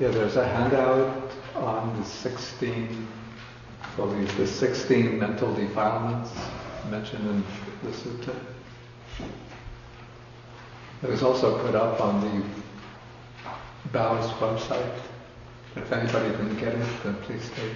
Yeah, there's a handout on the 16, I believe the 16 mental defilements mentioned in the Sutta. It was also put up on the Bao's website. If anybody didn't get it, then please take.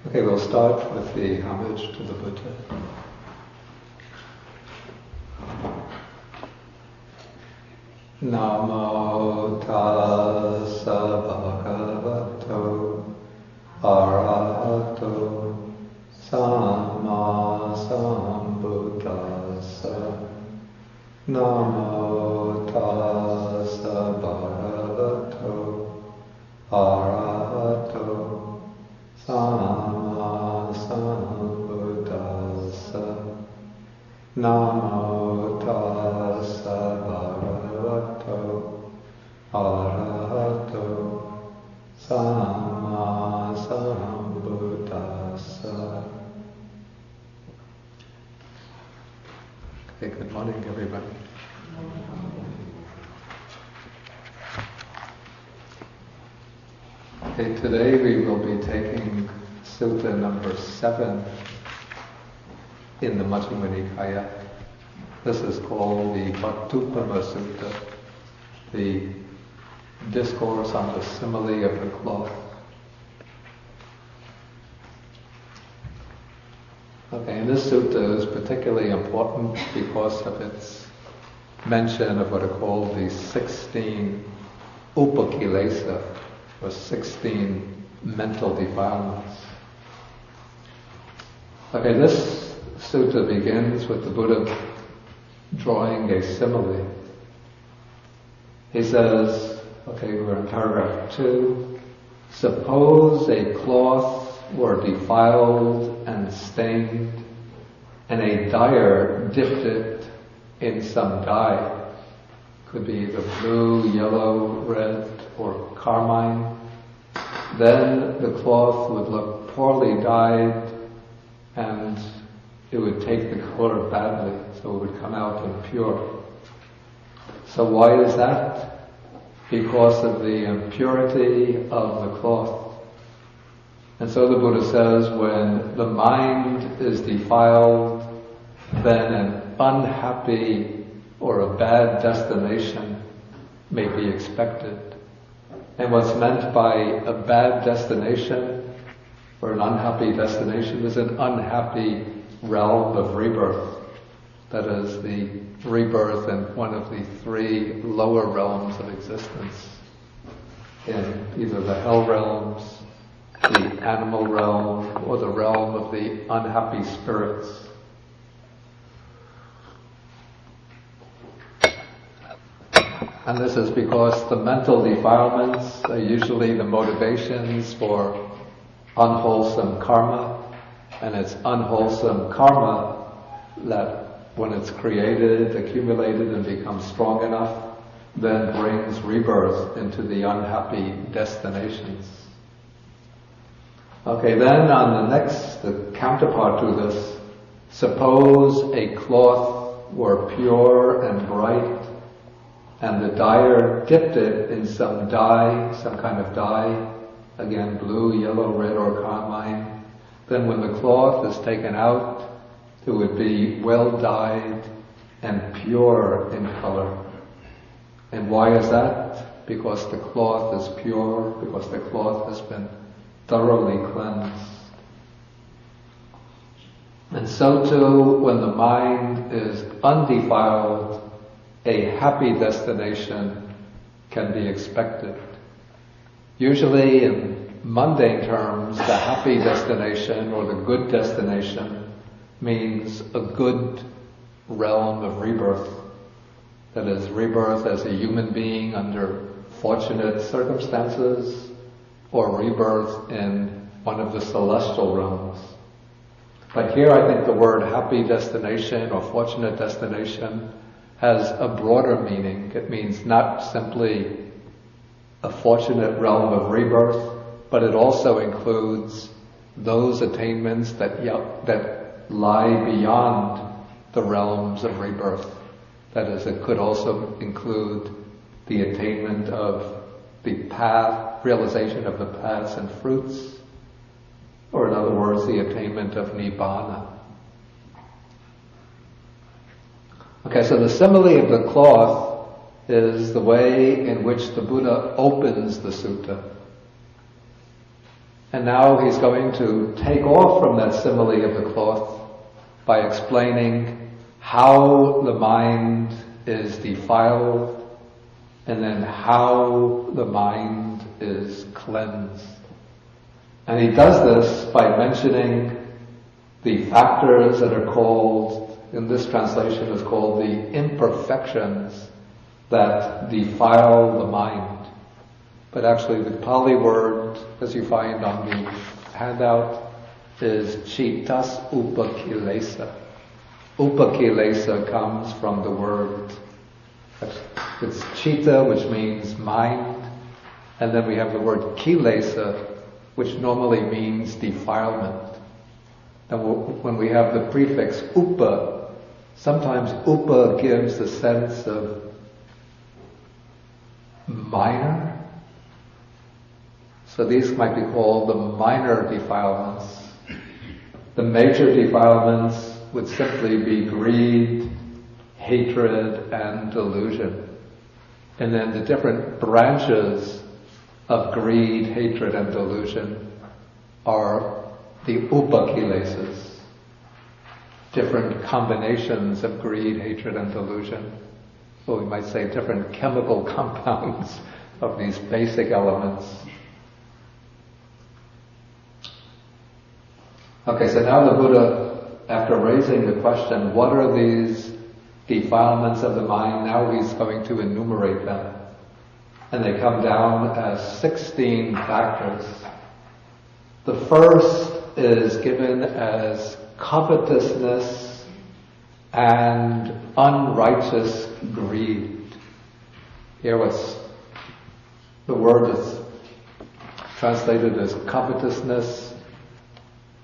Okay, we'll start with the homage to the Buddha. Namo tassa bhagavato arahato samma sambuddhassa. Namo tassa bhagavato arahato samma sambuddhassa. Namo tassa bhagavato arahato samma sambuddhassa. Okay, good morning everybody. Okay, today we will be taking Sutta number 7 in the Majjhima Nikaya. This is called the Vatthupama Sutta, the discourse on the simile of the cloth. Okay, and this sutta is particularly important because of its mention of what are called the 16 upakilesa, or 16 mental defilements. Okay, this sutta begins with the Buddha drawing a simile. He says, okay, we're in paragraph 2, suppose a cloth were defiled and stained, and a dyer dipped it in some dye. Could be either blue, yellow, red, or carmine. Then the cloth would look poorly dyed and it would take the color badly, so it would come out impure. So why is that? Because of the impurity of the cloth. And so the Buddha says, when the mind is defiled, then an unhappy or a bad destination may be expected. And what's meant by a bad destination or an unhappy destination is an unhappy realm of rebirth. That is the rebirth in one of the 3 lower realms of existence, in either the hell realms, the animal realm, or the realm of the unhappy spirits. And this is because the mental defilements are usually the motivations for unwholesome karma, and it's unwholesome karma that, when it's created, accumulated, and becomes strong enough, then brings rebirth into the unhappy destinations. Okay, then on the counterpart to this, suppose a cloth were pure and bright, and the dyer dipped it in some dye, some kind of dye, again blue, yellow, red, or carmine. Then when the cloth is taken out, it would be well dyed and pure in color. And why is that? Because the cloth is pure, because the cloth has been thoroughly cleansed. And so too, when the mind is undefiled, a happy destination can be expected. Usually in mundane terms, the happy destination or the good destination means a good realm of rebirth. That is, rebirth as a human being under fortunate circumstances, or rebirth in one of the celestial realms. But here I think the word happy destination or fortunate destination has a broader meaning. It means not simply a fortunate realm of rebirth, but it also includes those attainments that lie beyond the realms of rebirth. That is, it could also include the attainment of the path, realization of the paths and fruits, or in other words, the attainment of nibbana. Okay, so the simile of the cloth is the way in which the Buddha opens the sutta. And now he's going to take off from that simile of the cloth by explaining how the mind is defiled and then how the mind is cleansed. And he does this by mentioning the factors that are called, in this translation is called the imperfections that defile the mind. But actually the Pali word, as you find on the handout, is chitas upakilesa. Upakilesa comes from the word, it's chitta, which means mind, and then we have the word kilesa, which normally means defilement. And when we have the prefix upa, sometimes upa gives the sense of minor. So these might be called the minor defilements. The major defilements would simply be greed, hatred, and delusion. And then the different branches of greed, hatred, and delusion are the upakilesas, different combinations of greed, hatred, and delusion. Or we might say different chemical compounds of these basic elements. Okay, so now the Buddha, after raising the question, what are these defilements of the mind, now he's going to enumerate them. And they come down as 16 factors. The first is given as covetousness and unrighteous greed. Here what's the word is translated as covetousness.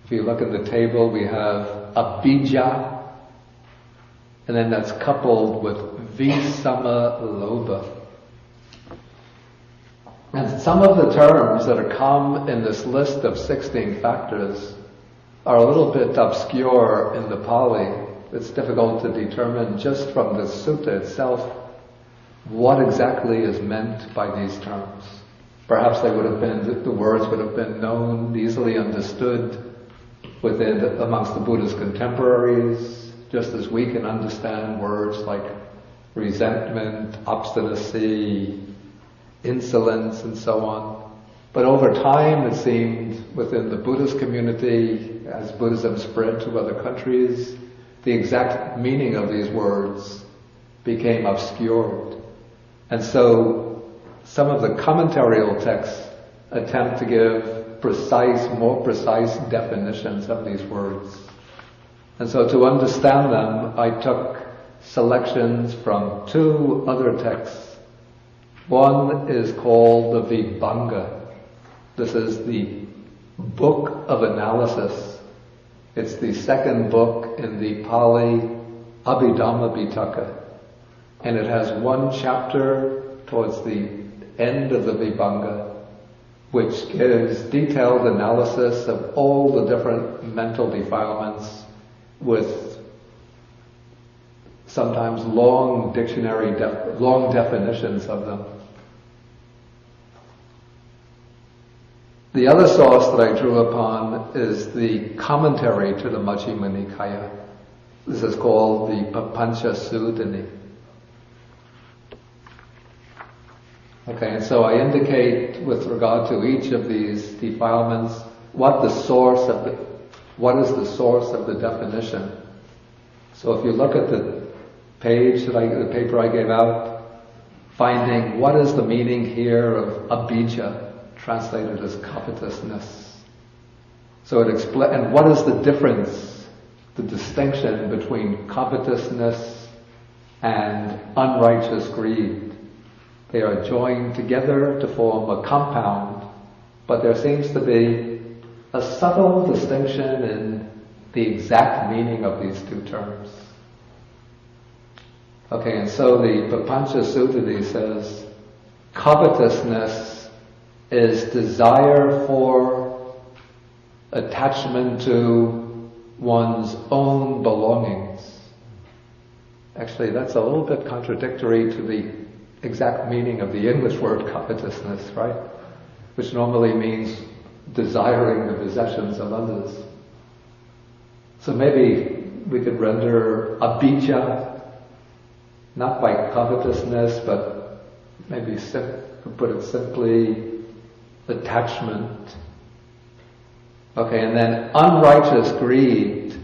If you look at the table, we have abhijja, and then that's coupled with visama lobha. And some of the terms that are come in this list of 16 factors are a little bit obscure in the Pali. It's difficult to determine just from the sutta itself what exactly is meant by these terms. Perhaps they would have been, the words would have been known, easily understood amongst the Buddha's contemporaries, just as we can understand words like resentment, obstinacy, insolence, and so on. But over time, it seemed within the Buddhist community, as Buddhism spread to other countries, the exact meaning of these words became obscured. And so some of the commentarial texts attempt to give more precise definitions of these words. And so to understand them, I took selections from two other texts. One is called the Vibhanga. This is the book of analysis. It's the second book in the Pali Abhidhamma Pitaka. And it has one chapter towards the end of the Vibhanga, which gives detailed analysis of all the different mental defilements with sometimes long definitions of them. The other source that I drew upon is the commentary to the Majjhima Nikaya. This is called the Papancha Sudani. Okay, and so I indicate with regard to each of these defilements what is the source of the definition. So if you look at the paper I gave out, finding what is the meaning here of abhijja, translated as covetousness. So and what is the difference, the distinction between covetousness and unrighteous greed? They are joined together to form a compound, but there seems to be a subtle distinction in the exact meaning of these two terms. Okay, and so the Papancha Sutta says, covetousness is desire for attachment to one's own belongings. Actually, that's a little bit contradictory to the exact meaning of the English word covetousness, right? Which normally means desiring the possessions of others. So maybe we could render abhijja, not by covetousness, but maybe put it simply, attachment. Okay, and then unrighteous greed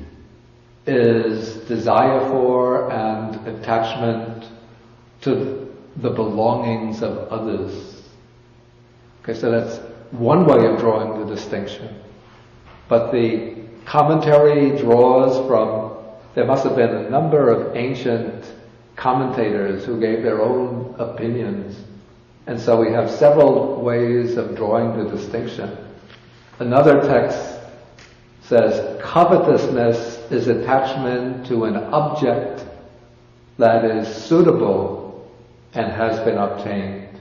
is desire for and attachment to the belongings of others. Okay, so that's one way of drawing the distinction. But the commentary draws from, there must have been a number of ancient commentators who gave their own opinions. And so we have several ways of drawing the distinction. Another text says, covetousness is attachment to an object that is suitable and has been obtained.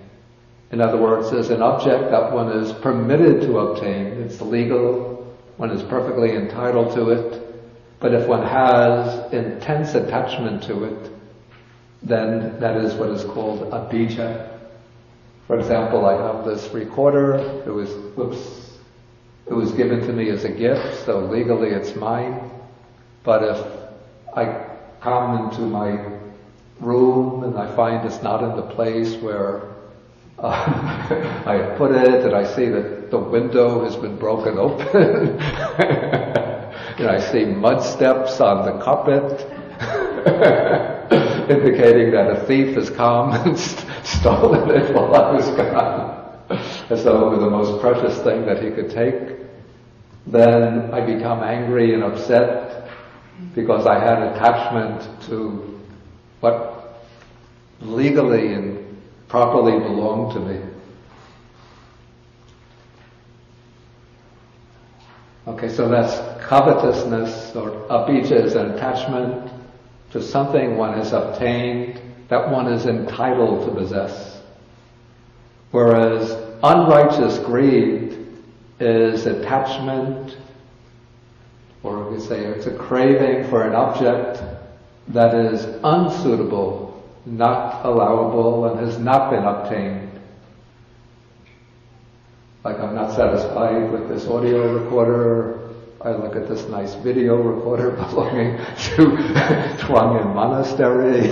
In other words, there's an object that one is permitted to obtain. It's legal, one is perfectly entitled to it. But if one has intense attachment to it, then that is what is called abhijja. For example, I have this recorder. It was given to me as a gift, so legally it's mine. But if I come into my room and I find it's not in the place where I put it, and I see that the window has been broken open, and I see mud steps on the carpet, indicating that a thief has come and stolen it while I was gone, as though it were the most precious thing that he could take, then I become angry and upset because I had attachment to what legally and properly belonged to me. Okay, so that's covetousness, or abhijja is an attachment to something one has obtained that one is entitled to possess. Whereas unrighteous greed is attachment, or we say it's a craving for an object that is unsuitable, not allowable, and has not been obtained. Like, I'm not satisfied with this audio recorder, I look at this nice video recorder belonging to Chuangyan Monastery,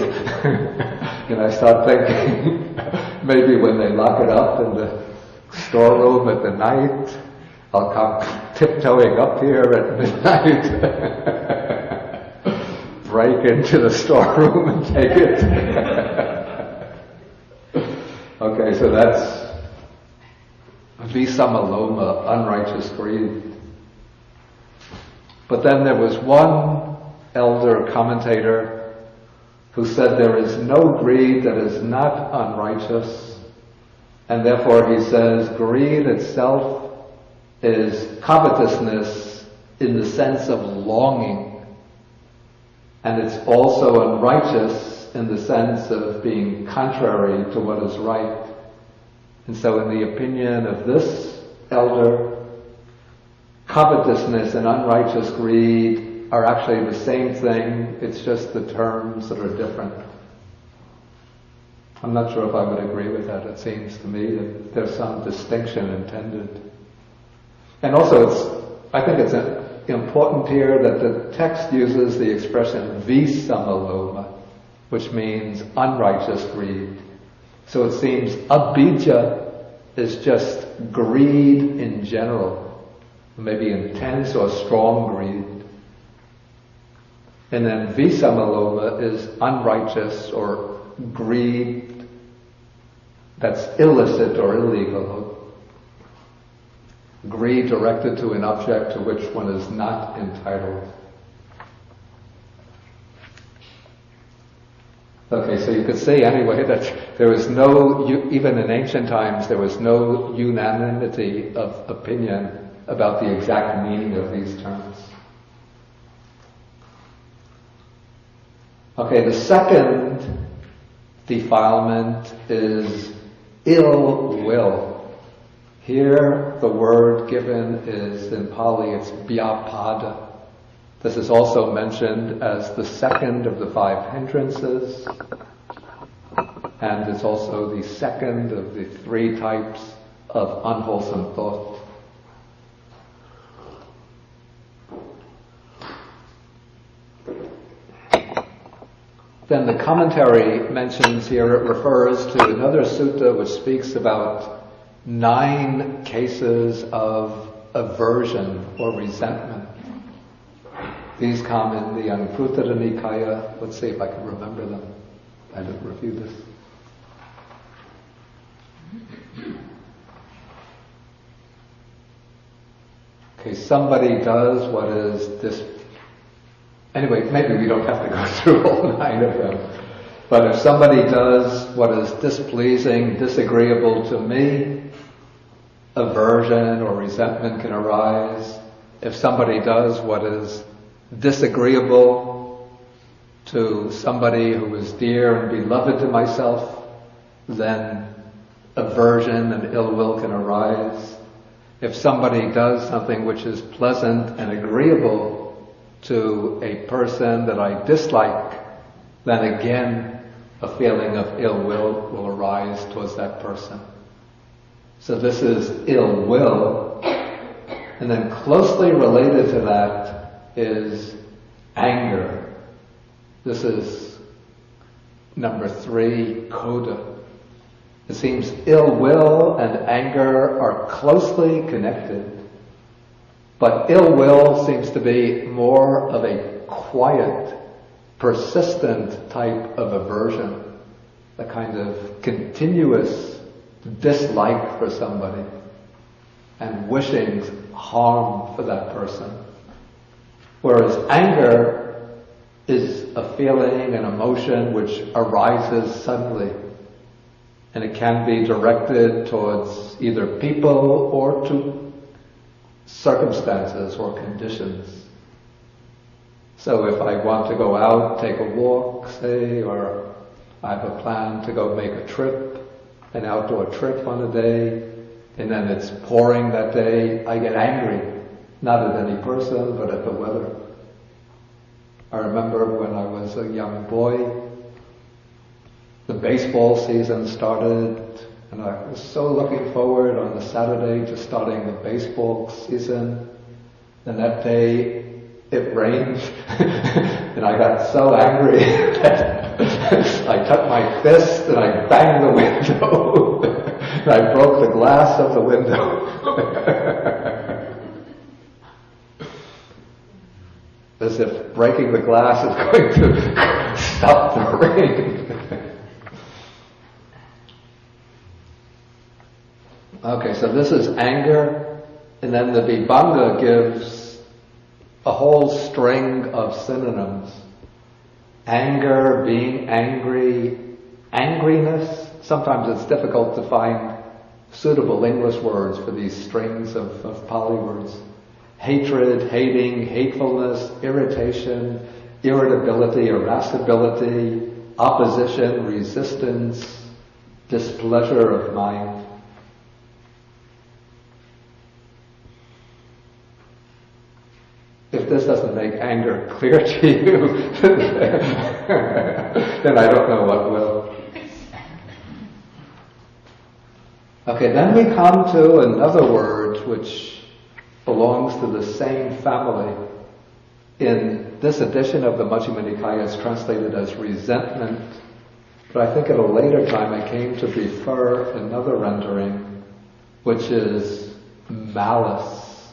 and I start thinking, maybe when they lock it up in the storeroom at the night, I'll come tiptoeing up here at midnight, break into the storeroom and take it. Okay, so that's visamaloma, unrighteous greed. But then there was one elder commentator who said there is no greed that is not unrighteous, and therefore he says greed itself is covetousness in the sense of longing. And it's also unrighteous in the sense of being contrary to what is right. And so in the opinion of this elder, covetousness and unrighteous greed are actually the same thing, it's just the terms that are different. I'm not sure if I would agree with that. It seems to me that there's some distinction intended. And also I think it's important here that the text uses the expression visamaloma, which means unrighteous greed. So it seems abhijja is just greed in general, maybe intense or strong greed. And then visamaloma is unrighteous or greed that's illicit or illegal. Greed directed to an object to which one is not entitled. Okay, so you could say anyway that there was no, even in ancient times, there was no unanimity of opinion about the exact meaning of these terms. Okay, the second defilement is ill will. Here the word given is, in Pali, it's vyapada. This is also mentioned as the second of the 5 hindrances, and it's also the second of the 3 types of unwholesome thought. Then the commentary mentions here, it refers to another sutta which speaks about 9 cases of aversion or resentment. These come in the Anguttara Nikaya. Let's see if I can remember them. I didn't review this. Okay, somebody does what is anyway, maybe we don't have to go through all 9 of them. But if somebody does what is displeasing, disagreeable to me, aversion or resentment can arise. If somebody does what is disagreeable to somebody who is dear and beloved to myself, then aversion and ill will can arise. If somebody does something which is pleasant and agreeable to a person that I dislike, then again a feeling of ill will arise towards that person. So this is ill will. And then closely related to that is anger. This is number 3, coda. It seems ill will and anger are closely connected, but ill will seems to be more of a quiet, persistent type of aversion, a kind of continuous dislike for somebody and wishing harm for that person. Whereas anger is a feeling, an emotion which arises suddenly, and it can be directed towards either people or to circumstances or conditions. So if I want to go out, take a walk, say, or I have a plan to go make a trip, an outdoor trip on a day, and then it's pouring that day, I get angry. Not at any person, but at the weather. I remember when I was a young boy, the baseball season started, and I was so looking forward on the Saturday to starting the baseball season. And that day, it rained, and I got so angry that I took my fist and I banged the window, and I broke the glass of the window. As if breaking the glass is going to stop the rain. Okay, so this is anger, and then the Vibhanga gives a whole string of synonyms. Anger, being angry, angriness. Sometimes it's difficult to find suitable English words for these strings of Pali words. Hatred, hating, hatefulness, irritation, irritability, irascibility, opposition, resistance, displeasure of mind. If this doesn't make anger clear to you, then I don't know what will. Okay, then we come to another word which belongs to the same family. In this edition of the Majjhima Nikaya, it's translated as resentment, But I think at a later time I came to prefer another rendering, which is malice.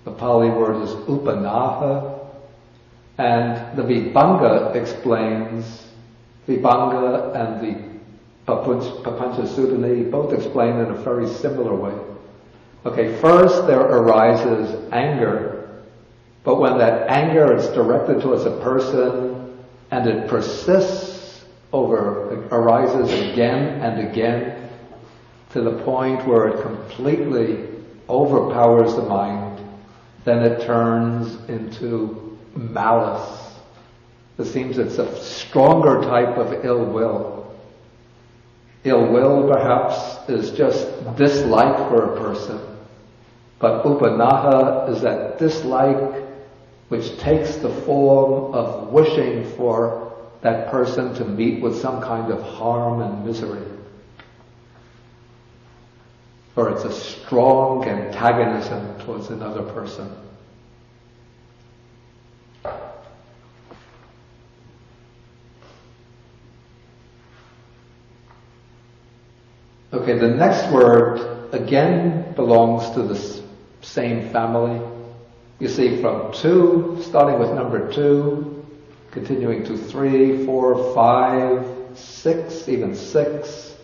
The Pali word is upanaha, and the Vibhanga explains, Vibhanga and the Papancha Sutta both explain in a very similar way. Okay, first there arises anger, but when that anger is directed towards a person and it persists arises again and again to the point where it completely overpowers the mind, then it turns into malice. It seems it's a stronger type of ill will. Ill will, perhaps, is just dislike for a person. But upanaha is that dislike which takes the form of wishing for that person to meet with some kind of harm and misery. Or it's a strong antagonism towards another person. Okay, the next word again belongs to the same family. You see from 2, starting with number 2, continuing to 3, 4, 5, 6, even 6,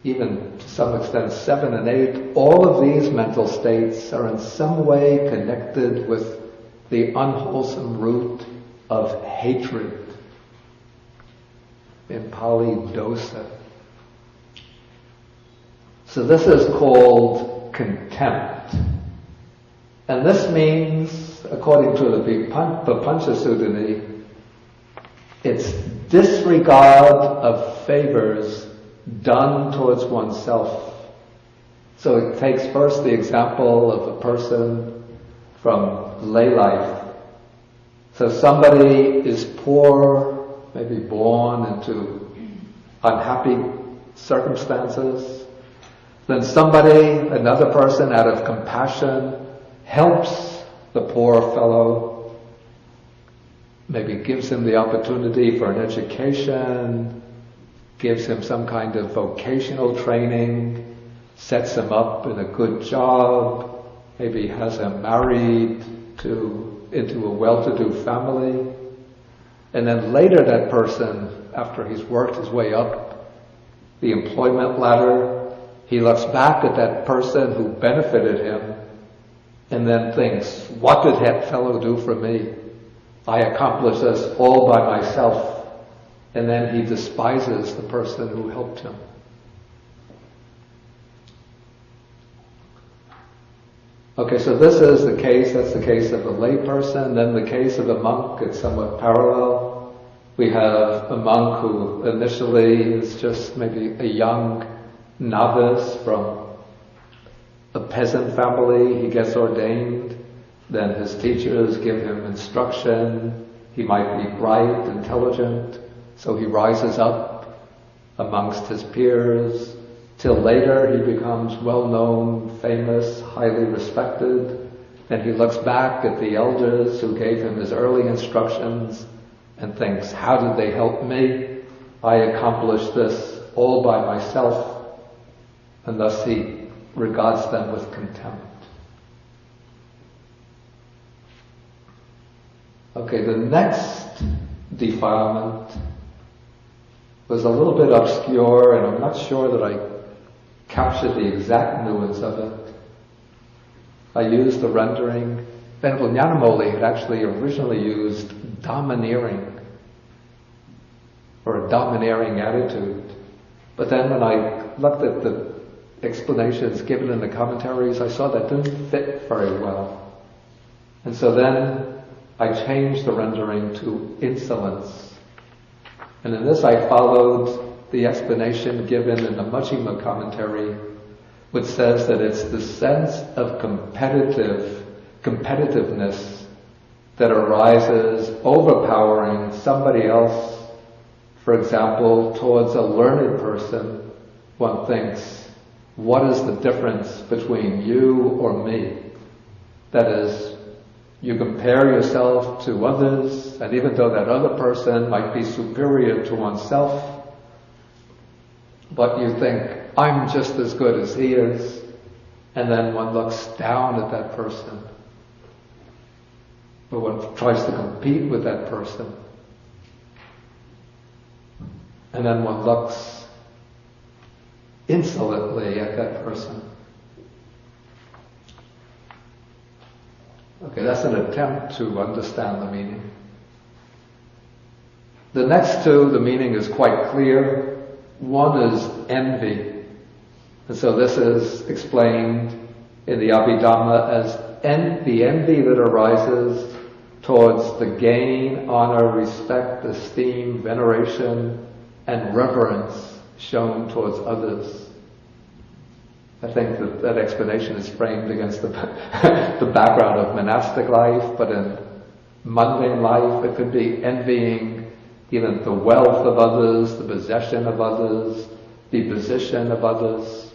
even to some extent 7 and 8, all of these mental states are in some way connected with the unwholesome root of hatred. In Pali, dosa. So this is called contempt. And this means, according to the Papancha Sutta, it's disregard of favors done towards oneself. So it takes first the example of a person from lay life. So somebody is poor, maybe born into unhappy circumstances. Then another person out of compassion, helps the poor fellow, maybe gives him the opportunity for an education, gives him some kind of vocational training, sets him up in a good job, maybe has him married into a well-to-do family. And then later that person, after he's worked his way up the employment ladder, he looks back at that person who benefited him and then thinks, what did that fellow do for me? I accomplished this all by myself. And then he despises the person who helped him. Okay, so this is the case, that's the case of a lay person. Then the case of a monk, it's somewhat parallel. We have a monk who initially is just maybe a young novice from a peasant family. He gets ordained, then his teachers give him instruction. He might be bright, intelligent, so he rises up amongst his peers, till later he becomes well-known, famous, highly respected. Then he looks back at the elders who gave him his early instructions and thinks, how did they help me? I accomplished this all by myself. And thus he regards them with contempt. Okay, the next defilement was a little bit obscure, and I'm not sure that I captured the exact nuance of it. I used the rendering. Venerable Nyanamoli had actually originally used domineering, or a domineering attitude. But then when I looked at the explanations given in the commentaries, I saw that didn't fit very well. And so then I changed the rendering to insolence. And in this I followed the explanation given in the Majjhima commentary, which says that it's the sense of competitiveness that arises overpowering somebody else. For example, towards a learned person, one thinks, what is the difference between you or me? That is, You compare yourself to others, and even though that other person might be superior to oneself, but you think, I'm just as good as he is, and then one looks down at that person, or one tries to compete with that person, and then one looks insolently at that person. Okay, that's an attempt to understand the meaning. The next two, the meaning is quite clear. One is envy. And so this is explained in the Abhidhamma as the envy that arises towards the gain, honor, respect, esteem, veneration, and reverence shown towards others. I think that explanation is framed against the background of monastic life, but in mundane life it could be envying even the wealth of others, the possession of others, the position of others,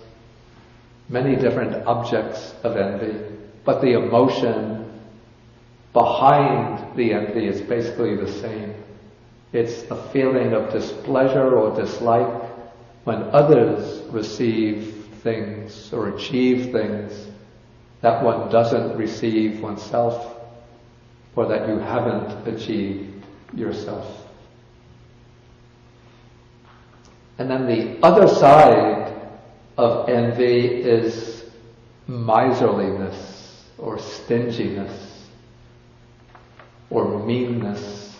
many different objects of envy. But the emotion behind the envy is basically the same. It's a feeling of displeasure or dislike when others receive things or achieve things that one doesn't receive oneself, or that you haven't achieved yourself. And then the other side of envy is miserliness or stinginess or meanness.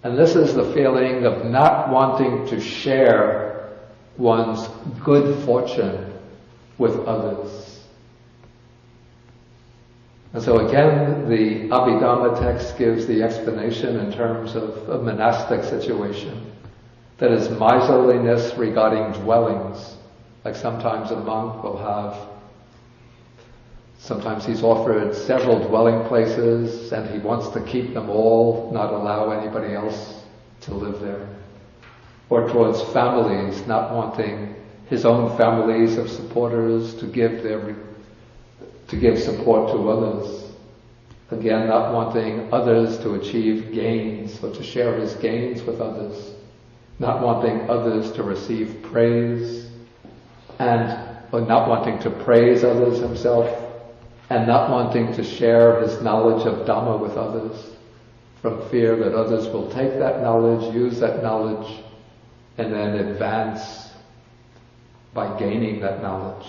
And this is the feeling of not wanting to share one's good fortune with others. And so again, the Abhidhamma text gives the explanation in terms of a monastic situation. That is miserliness regarding dwellings. Like sometimes a monk will have, sometimes he's offered several dwelling places and he wants to keep them all, not allow anybody else to live there. Or towards families, not wanting his own families of supporters to give support to others. Again, not wanting others to achieve gains or to share his gains with others. Not wanting others to receive praise, or not wanting to praise others himself, and not wanting to share his knowledge of Dhamma with others, from fear that others will take that knowledge, use that knowledge, and then advance by gaining that knowledge.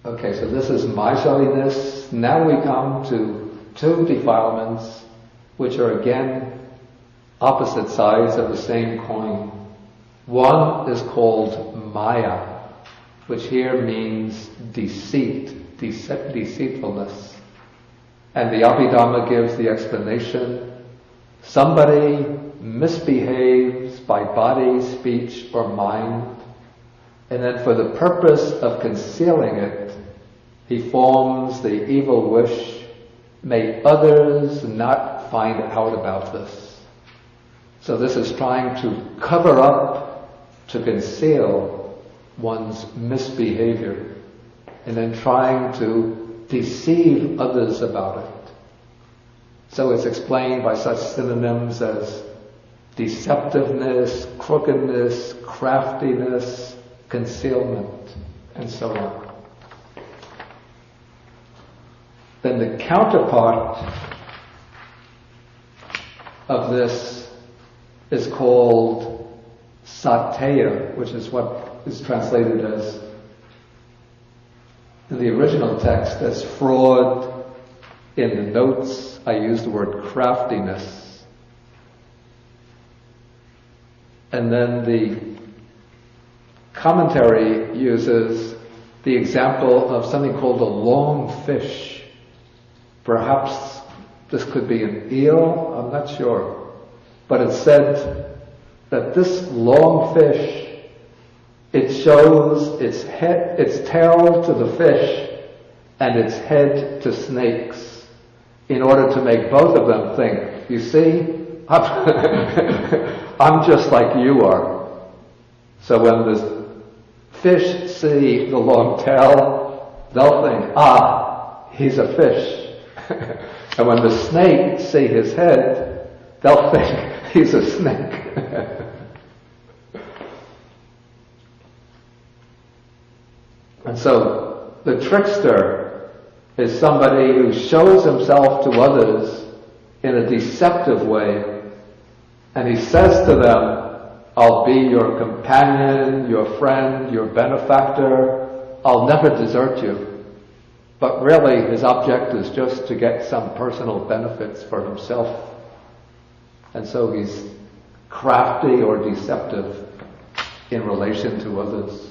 Okay, so this is miserliness. Now we come to two defilements, which are again opposite sides of the same coin. One is called Maya, which here means deceit, deceitfulness. And the Abhidhamma gives the explanation: somebody misbehaves by body, speech, or mind, and then for the purpose of concealing it, he forms the evil wish, may others not find out about this. So this is trying to cover up, to conceal one's misbehavior, and then trying to deceive others about it. So it's explained by such synonyms as deceptiveness, crookedness, craftiness, concealment, and so on. Then the counterpart of this is called satya, which is what is translated as, in the original text, as fraud. In the notes, I use the word craftiness. And then the commentary uses the example of something called a long fish. Perhaps this could be an eel, I'm not sure. But it's said that this long fish, it shows its tail to the fish and its head to snakes, in order to make both of them think, you see, I'm just like you are. So when the fish see the long tail, they'll think, he's a fish. And when the snake see his head, they'll think he's a snake. And so the trickster is somebody who shows himself to others in a deceptive way, and he says to them, I'll be your companion, your friend, your benefactor, I'll never desert you. But really his object is just to get some personal benefits for himself. And so he's crafty or deceptive in relation to others.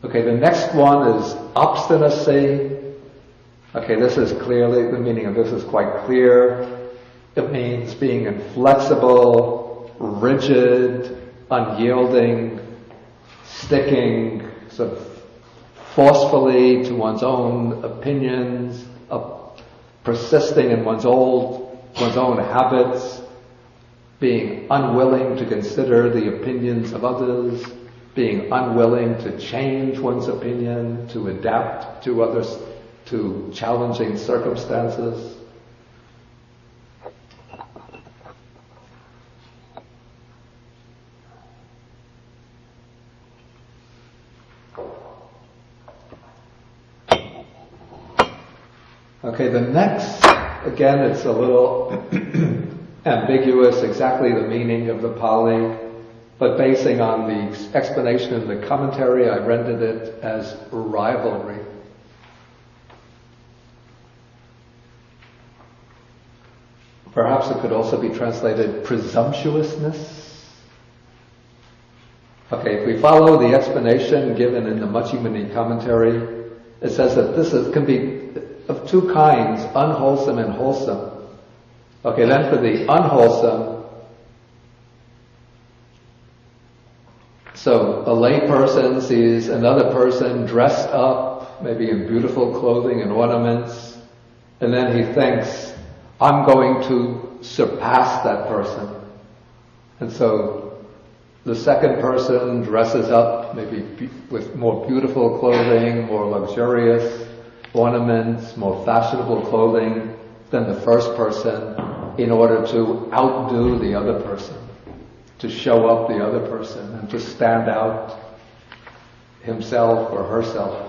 Okay, the next one is obstinacy. Okay, this is clearly, the meaning of this is quite clear. It means being inflexible, rigid, unyielding, sticking sort of forcefully to one's own opinions, persisting in one's own habits, being unwilling to consider the opinions of others, being unwilling to change one's opinion, to adapt to others, to challenging circumstances. Okay, the next, again, it's a little ambiguous, exactly the meaning of the Pali, but basing on the explanation in the commentary, I rendered it as rivalry. Perhaps it could also be translated presumptuousness. Okay, if we follow the explanation given in the Majjhima commentary, it says that can be of two kinds, unwholesome and wholesome. Okay, then for the unwholesome, so a lay person sees another person dressed up, maybe in beautiful clothing and ornaments, and then he thinks, I'm going to surpass that person. And so the second person dresses up, maybe with more beautiful clothing, more luxurious ornaments, more fashionable clothing than the first person, in order to outdo the other person, to show up the other person, and to stand out himself or herself.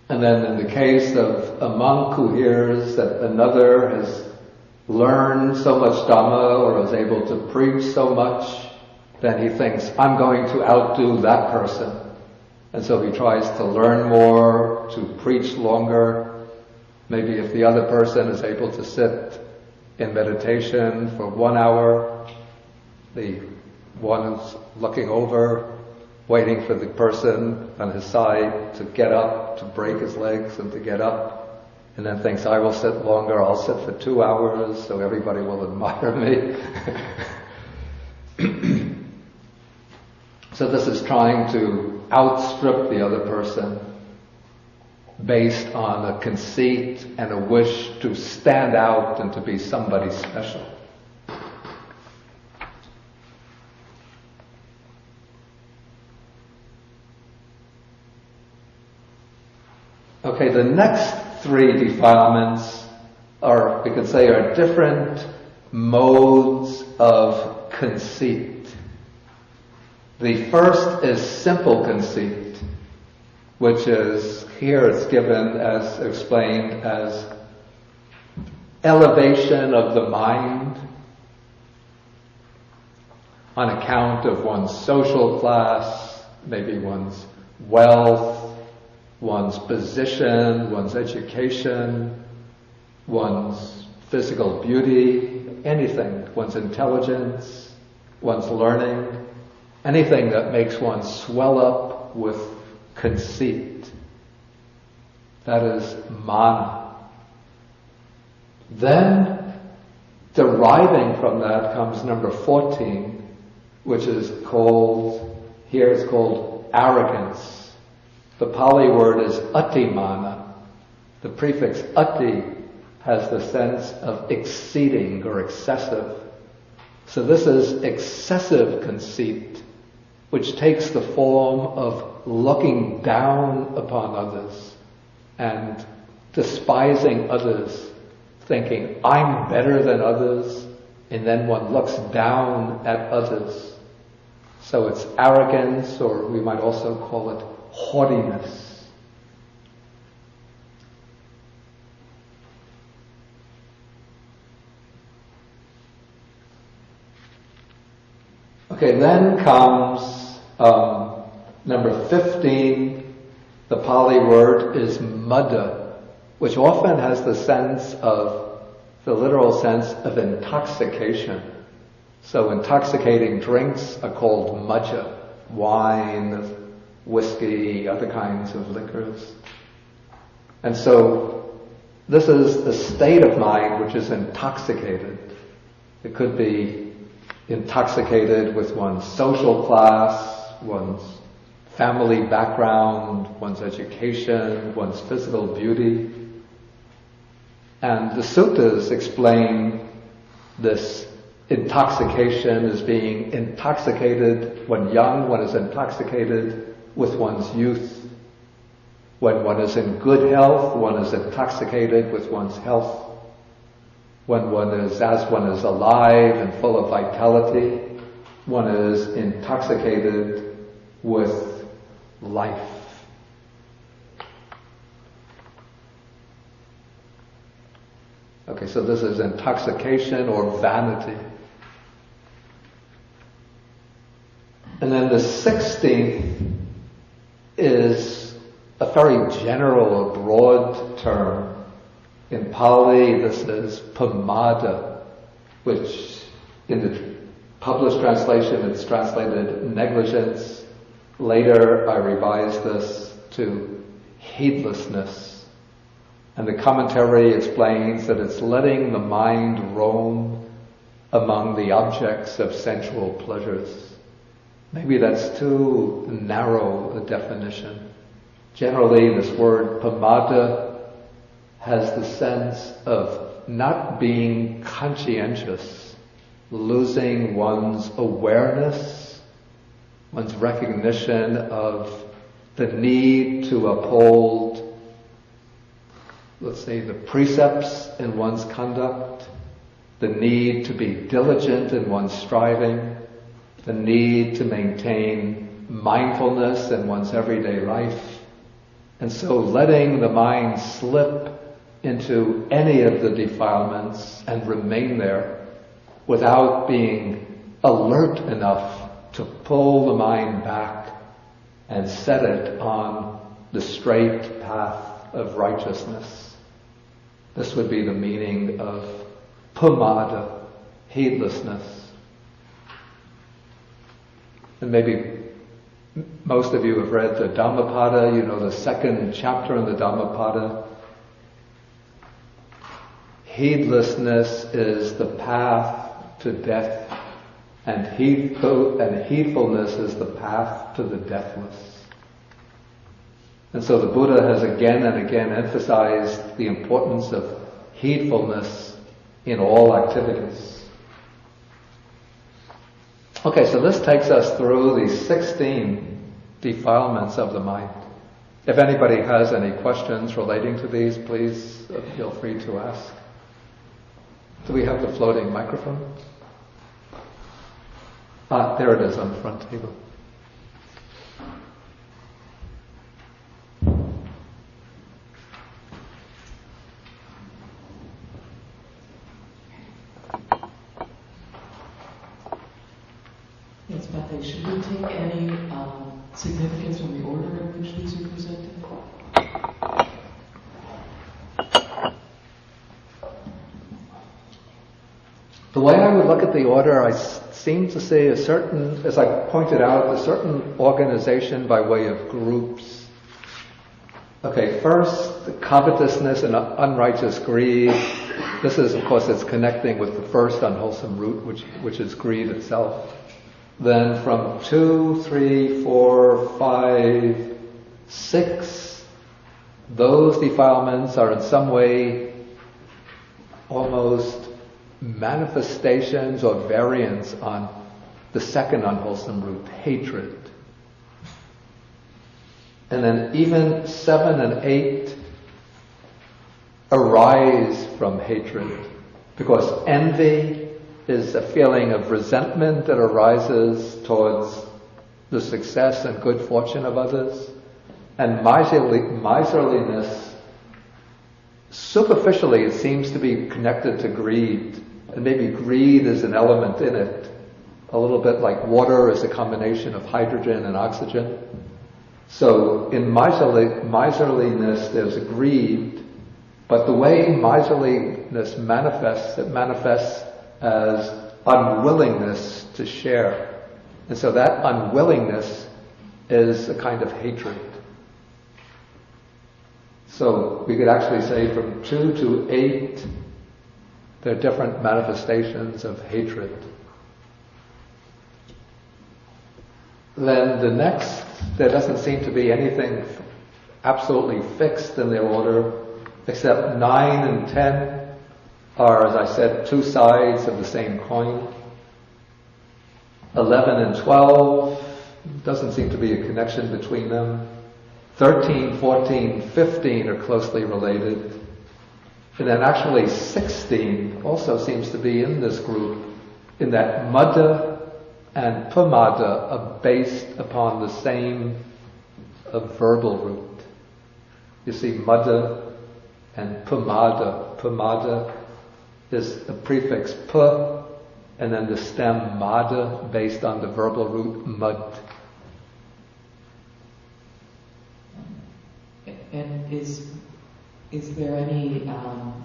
And then in the case of a monk who hears that another has learned so much Dhamma or is able to preach so much, then he thinks, I'm going to outdo that person. And so he tries to learn more, to preach longer. Maybe if the other person is able to sit in meditation for 1 hour, the one is looking over, waiting for the person on his side to get up, to break his legs and to get up, and then thinks, I will sit longer, I'll sit for 2 hours so everybody will admire me. So this is trying to outstrip the other person based on a conceit and a wish to stand out and to be somebody special. Okay, the next three defilements are, we could say, are different modes of conceit. The first is simple conceit, which is, here it's given as, explained as elevation of the mind on account of one's social class, maybe one's wealth, one's position, one's education, one's physical beauty, anything, one's intelligence, one's learning, anything that makes one swell up with conceit. That is mana. Then, deriving from that comes number 14, which is called here is called arrogance. The Pali word is attimana. The prefix ati has the sense of exceeding or excessive. So this is excessive conceit, which takes the form of looking down upon others and despising others, thinking, I'm better than others, and then one looks down at others. So it's arrogance, or we might also call it haughtiness. Okay, then comes number 15. The Pali word is mudda, which often has the literal sense of intoxication. So intoxicating drinks are called mudja, wine, whiskey, other kinds of liquors. And so this is a state of mind which is intoxicated. It could be intoxicated with one's social class, one's family background, one's education, one's physical beauty. And the suttas explain this intoxication as being intoxicated when young, one is intoxicated with one's youth. When one is in good health, one is intoxicated with one's health. When one is alive and full of vitality, one is intoxicated with life. Okay, so this is intoxication or vanity. And then the 16th is a very general or broad term. In Pali, this is pamada, which in the published translation it's translated negligence. Later I revised this to heedlessness. And the commentary explains that it's letting the mind roam among the objects of sensual pleasures. Maybe that's too narrow a definition. Generally, this word pamada has the sense of not being conscientious, losing one's awareness, one's recognition of the need to uphold, let's say, the precepts in one's conduct, the need to be diligent in one's striving, the need to maintain mindfulness in one's everyday life. And so letting the mind slip into any of the defilements and remain there without being alert enough to pull the mind back and set it on the straight path of righteousness. This would be the meaning of pamada, heedlessness. And maybe most of you have read the Dhammapada, you know the second chapter in the Dhammapada. Heedlessness is the path to death, and heedfulness is the path to the deathless. And so the Buddha has again and again emphasized the importance of heedfulness in all activities. Okay, so this takes us through the 16 defilements of the mind. If anybody has any questions relating to these, please feel free to ask. Do we have the floating microphone? There it is on the front table. Yes, Bate, should we take any significance from the order in which these are presented? The way I would look at the order, I seem to see a certain, as I pointed out, a certain organization by way of groups. Okay, first, the covetousness and unrighteous greed. This is, of course, it's connecting with the first unwholesome root, which is greed itself. Then from 2, 3, 4, 5, 6, those defilements are in some way almost manifestations or variants on the second unwholesome root, hatred. And then even 7 and 8 arise from hatred, because envy is a feeling of resentment that arises towards the success and good fortune of others. And miserliness, superficially it seems to be connected to greed, and maybe greed is an element in it, a little bit like water is a combination of hydrogen and oxygen. So in miserliness there's a greed, but the way miserliness manifests, it manifests as unwillingness to share. And so that unwillingness is a kind of hatred. So we could actually say from 2 to 8, there are different manifestations of hatred. Then the next, there doesn't seem to be anything absolutely fixed in their order, except 9 and 10 are, as I said, two sides of the same coin. 11 and 12, doesn't seem to be a connection between them. 13, 14, 15 are closely related. And then actually 16 also seems to be in this group, in that Madda and Pamada are based upon the same verbal root. You see, Madda and Pamada. Pamada is the prefix pa, and then the stem Mada based on the verbal root mud. And is there any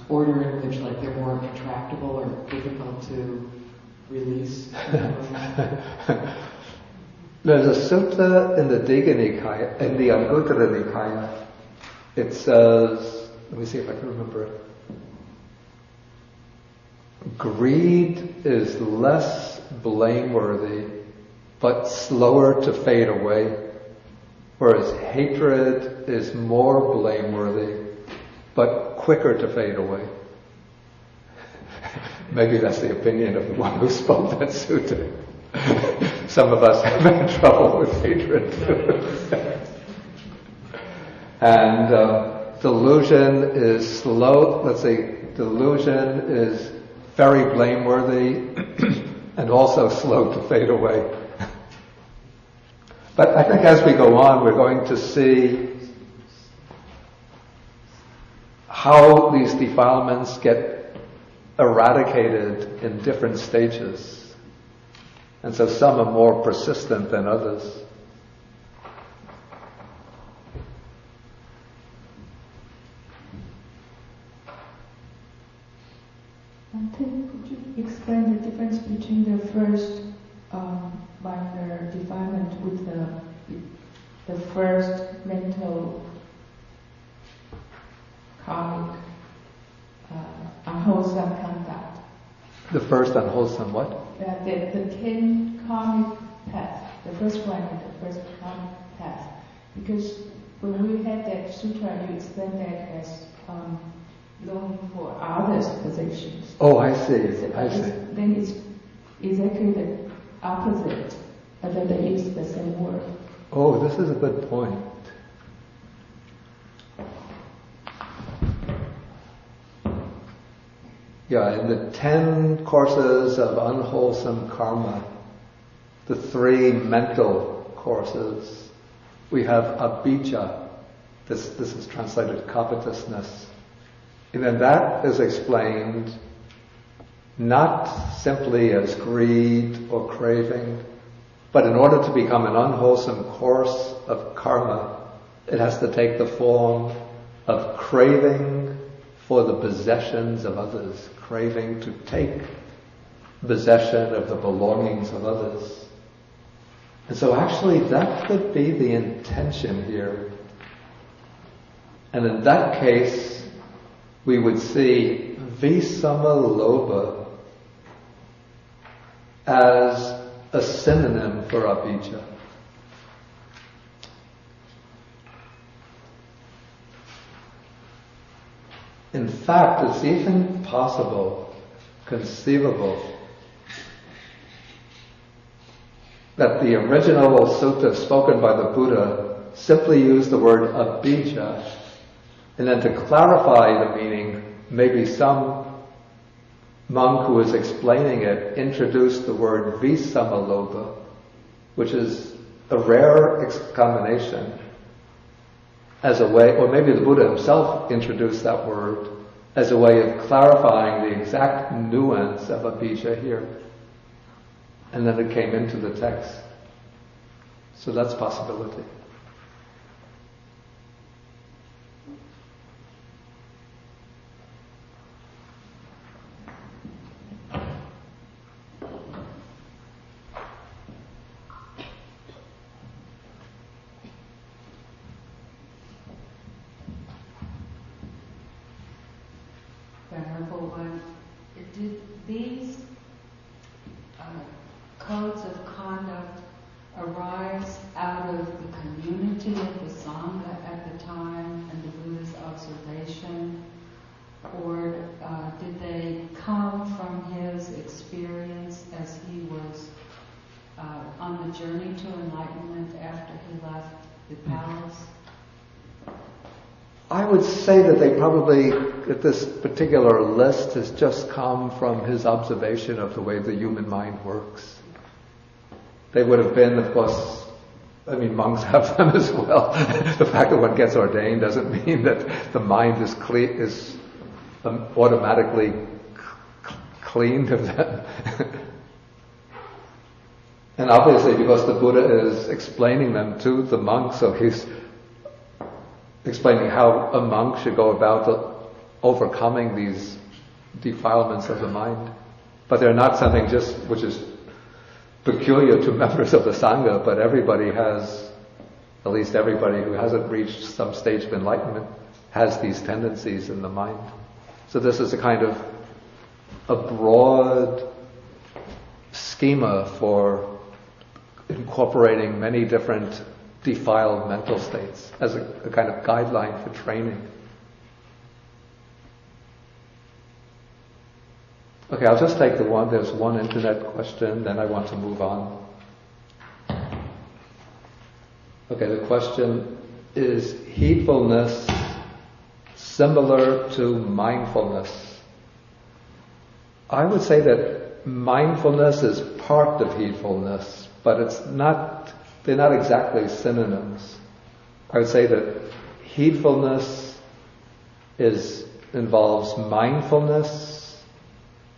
order in which, like, they're more intractable or difficult to release? There's a sutta in the Digha Nikaya, in the Anguttara Nikaya. It says, let me see if I can remember it. Greed is less blameworthy, but slower to fade away, whereas hatred is more blameworthy, but quicker to fade away. Maybe that's the opinion of the one who spoke that sutta. Some of us have had trouble with hatred. And delusion is slow, let's say, delusion is very blameworthy and also slow to fade away. But I think as we go on, we're going to see how these defilements get eradicated in different stages. And so some are more persistent than others. Could you explain the difference between the first minor defilement with the first mental karmic unwholesome conduct? The first unwholesome what? The 10 karmic paths, the first one and the first karmic path. Because when we had that sutra, you explained that as longing for others' possessions. Oh, I see. Then it's exactly the opposite, although they use the same word. Oh, this is a good point. Yeah, in the 10 courses of unwholesome karma, the 3 mental courses, we have abhijja. This is translated covetousness. And then that is explained not simply as greed or craving, but in order to become an unwholesome course of karma, it has to take the form of craving for the possessions of others, craving to take possession of the belongings of others. And so actually that could be the intention here. And in that case, we would see visama lobha as a synonym for abhijja. In fact, it's even possible, conceivable, that the original sutta spoken by the Buddha simply used the word abhijja, and then to clarify the meaning, maybe some monk who was explaining it introduced the word visamalobha, which is a rare combination, as a way, or maybe the Buddha himself introduced that word as a way of clarifying the exact nuance of abhijja here. And then it came into the text. So that's a possibility. Venerable One, did these codes of conduct arise out of the community of the Sangha at the time and the Buddha's observation, or did they come from his experience as he was on the journey to enlightenment after he left the palace? I would say that they probably, this particular list has just come from his observation of the way the human mind works. They would have been, of course, I mean, monks have them as well. The fact that one gets ordained doesn't mean that the mind is automatically cleaned of them. And obviously, because the Buddha is explaining them to the monks, so he's explaining how a monk should go about overcoming these defilements of the mind. But they're not something just which is peculiar to members of the Sangha, but everybody has, at least everybody who hasn't reached some stage of enlightenment, has these tendencies in the mind. So this is a kind of a broad schema for incorporating many different defiled mental states as a kind of guideline for training. Okay, I'll just take there's one internet question, then I want to move on. Okay, the question is heedfulness similar to mindfulness? I would say that mindfulness is part of heedfulness, but they're not exactly synonyms. I would say that heedfulness involves mindfulness.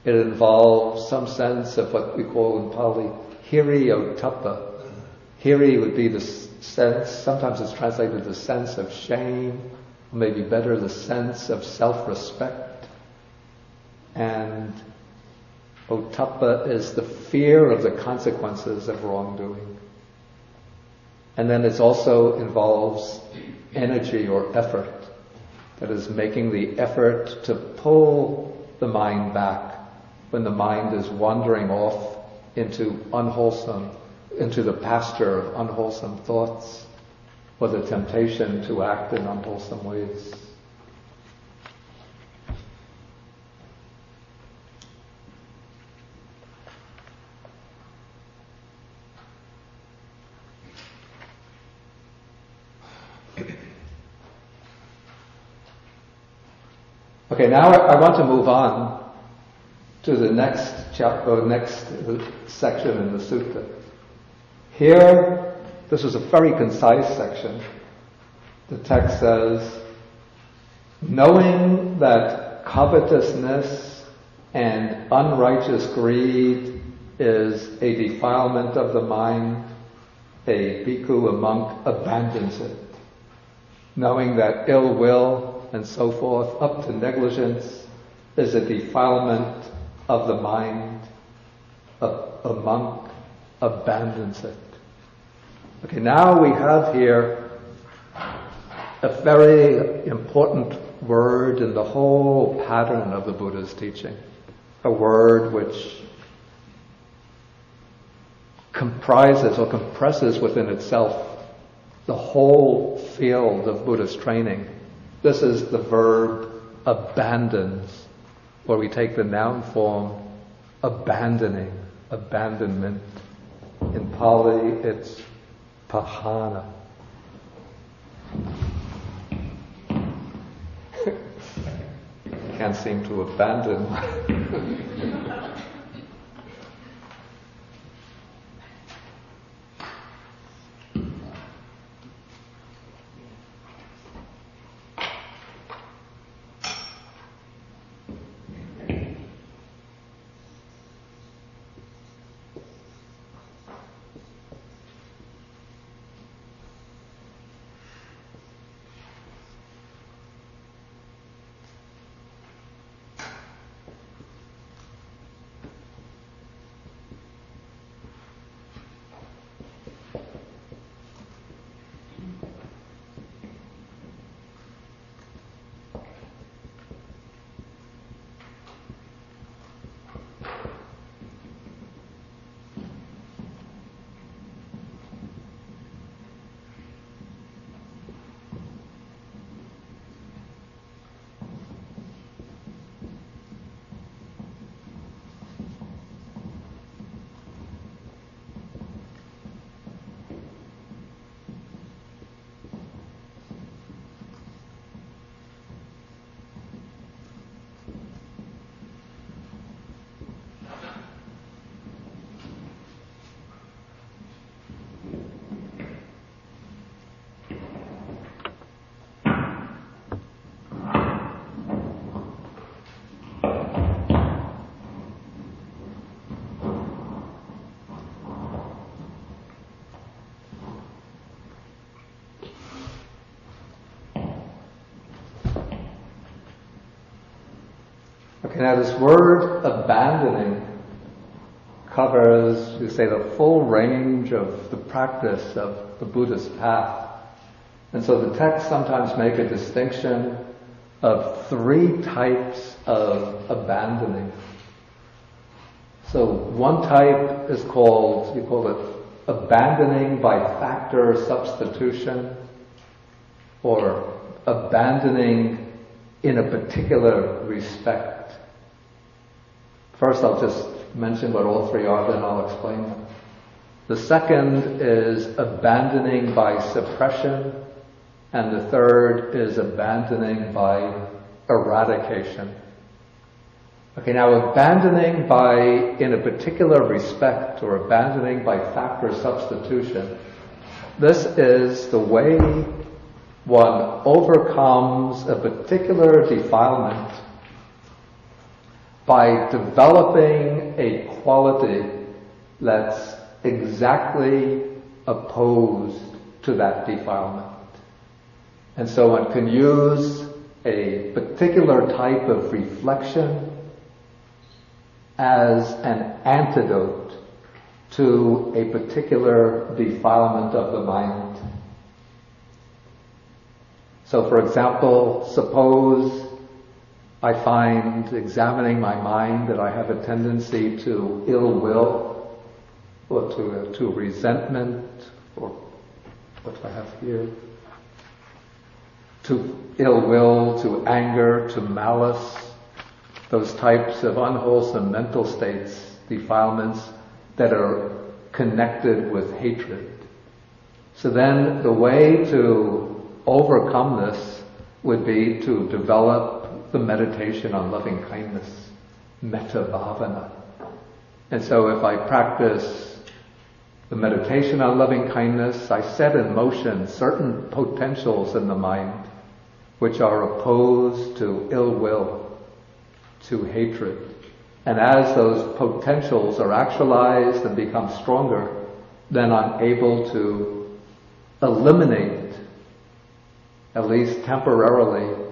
It involves some sense of what we call in Pali hiri-ottappa. Hiri would be the sense, sometimes it's translated the sense of shame, or maybe better, the sense of self-respect. And ottappa is the fear of the consequences of wrongdoing. And then it also involves energy or effort. That is, making the effort to pull the mind back when the mind is wandering off into the pasture of unwholesome thoughts, or the temptation to act in unwholesome ways. Okay, now I want to move on to the next chapter, next section in the sutta. Here, this is a very concise section. The text says, knowing that covetousness and unrighteous greed is a defilement of the mind, a bhikkhu, a monk, abandons it. Knowing that ill will and so forth, up to negligence, is a defilement of the mind, a monk abandons it. Okay, now we have here a very important word in the whole pattern of the Buddha's teaching. A word which comprises or compresses within itself the whole field of Buddhist training. This is the verb abandons, where we take the noun form abandoning, abandonment. In Pali, it's pahana. Can't seem to abandon. Okay, now this word abandoning covers, you say, the full range of the practice of the Buddhist path. And so the texts sometimes make a distinction of 3 types of abandoning. So one type is called, you call it abandoning by factor substitution, or abandoning in a particular respect. First, I'll just mention what all 3 are, then I'll explain them. The second is abandoning by suppression, and the third is abandoning by eradication. Okay, now abandoning by in a particular respect, or abandoning by factor substitution, this is the way one overcomes a particular defilement by developing a quality that's exactly opposed to that defilement. And so one can use a particular type of reflection as an antidote to a particular defilement of the mind. So for example, suppose I find, examining my mind, that I have a tendency to ill will, or to resentment, or what do I have here? To ill will, to anger, to malice, those types of unwholesome mental states, defilements that are connected with hatred. So then the way to overcome this would be to develop the meditation on loving kindness, metta bhavana. And so if I practice the meditation on loving kindness, I set in motion certain potentials in the mind which are opposed to ill will, to hatred. And as those potentials are actualized and become stronger, then I'm able to eliminate, at least temporarily,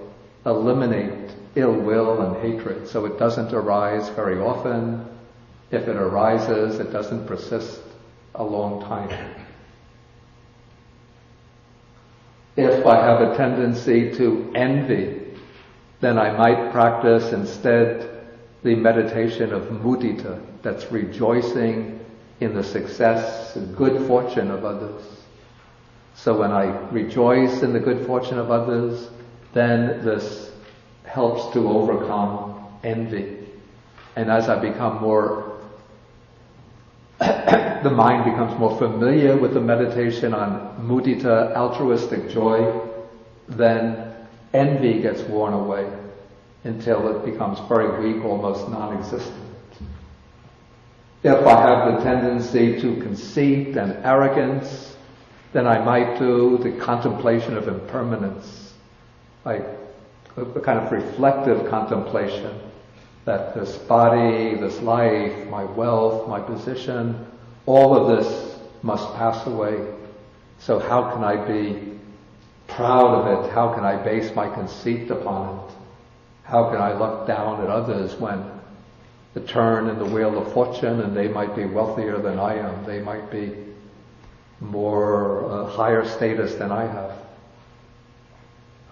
eliminate ill will and hatred. So it doesn't arise very often. If it arises, it doesn't persist a long time. If I have a tendency to envy, then I might practice instead the meditation of mudita, that's rejoicing in the success and good fortune of others. So when I rejoice in the good fortune of others, then this helps to overcome envy. And as I become more, the mind becomes more familiar with the meditation on mudita, altruistic joy, then envy gets worn away until it becomes very weak, almost non-existent. If I have the tendency to conceit and arrogance, then I might do the contemplation of impermanence, like a kind of reflective contemplation that this body, this life, my wealth, my position, all of this must pass away. So how can I be proud of it? How can I base my conceit upon it? How can I look down at others when the turn in the wheel of fortune and they might be wealthier than I am, they might be more higher status than I have.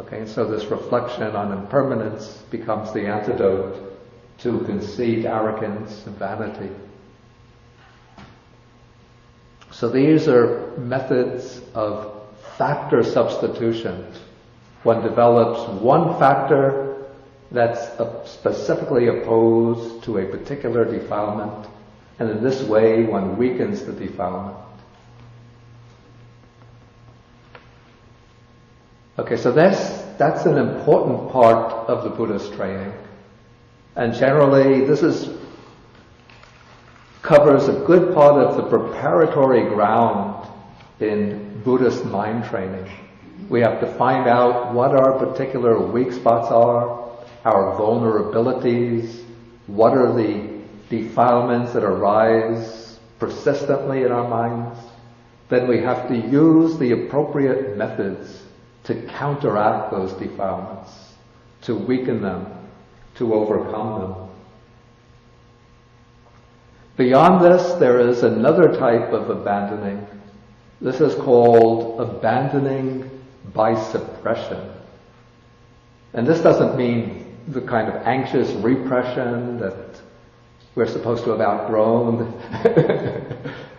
Okay, so this reflection on impermanence becomes the antidote to conceit, arrogance, and vanity. So these are methods of factor substitution. One develops one factor that's specifically opposed to a particular defilement, and in this way one weakens the defilement. Okay, so that's an important part of the Buddhist training. And generally this covers a good part of the preparatory ground in Buddhist mind training. We have to find out what our particular weak spots are, our vulnerabilities, what are the defilements that arise persistently in our minds. Then we have to use the appropriate methods to counteract those defilements, to weaken them, to overcome them. Beyond this, there is another type of abandoning. This is called abandoning by suppression. And this doesn't mean the kind of anxious repression that we're supposed to have outgrown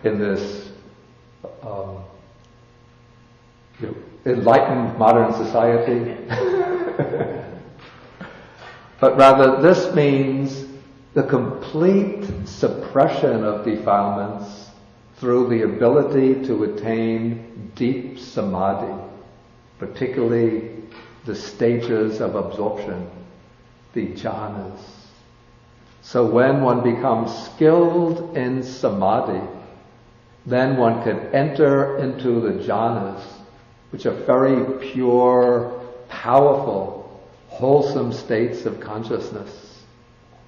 in this enlightened modern society. But rather this means the complete suppression of defilements through the ability to attain deep samadhi, particularly the stages of absorption, the jhanas. So when one becomes skilled in samadhi, then one can enter into the jhanas, which are very pure, powerful, wholesome states of consciousness,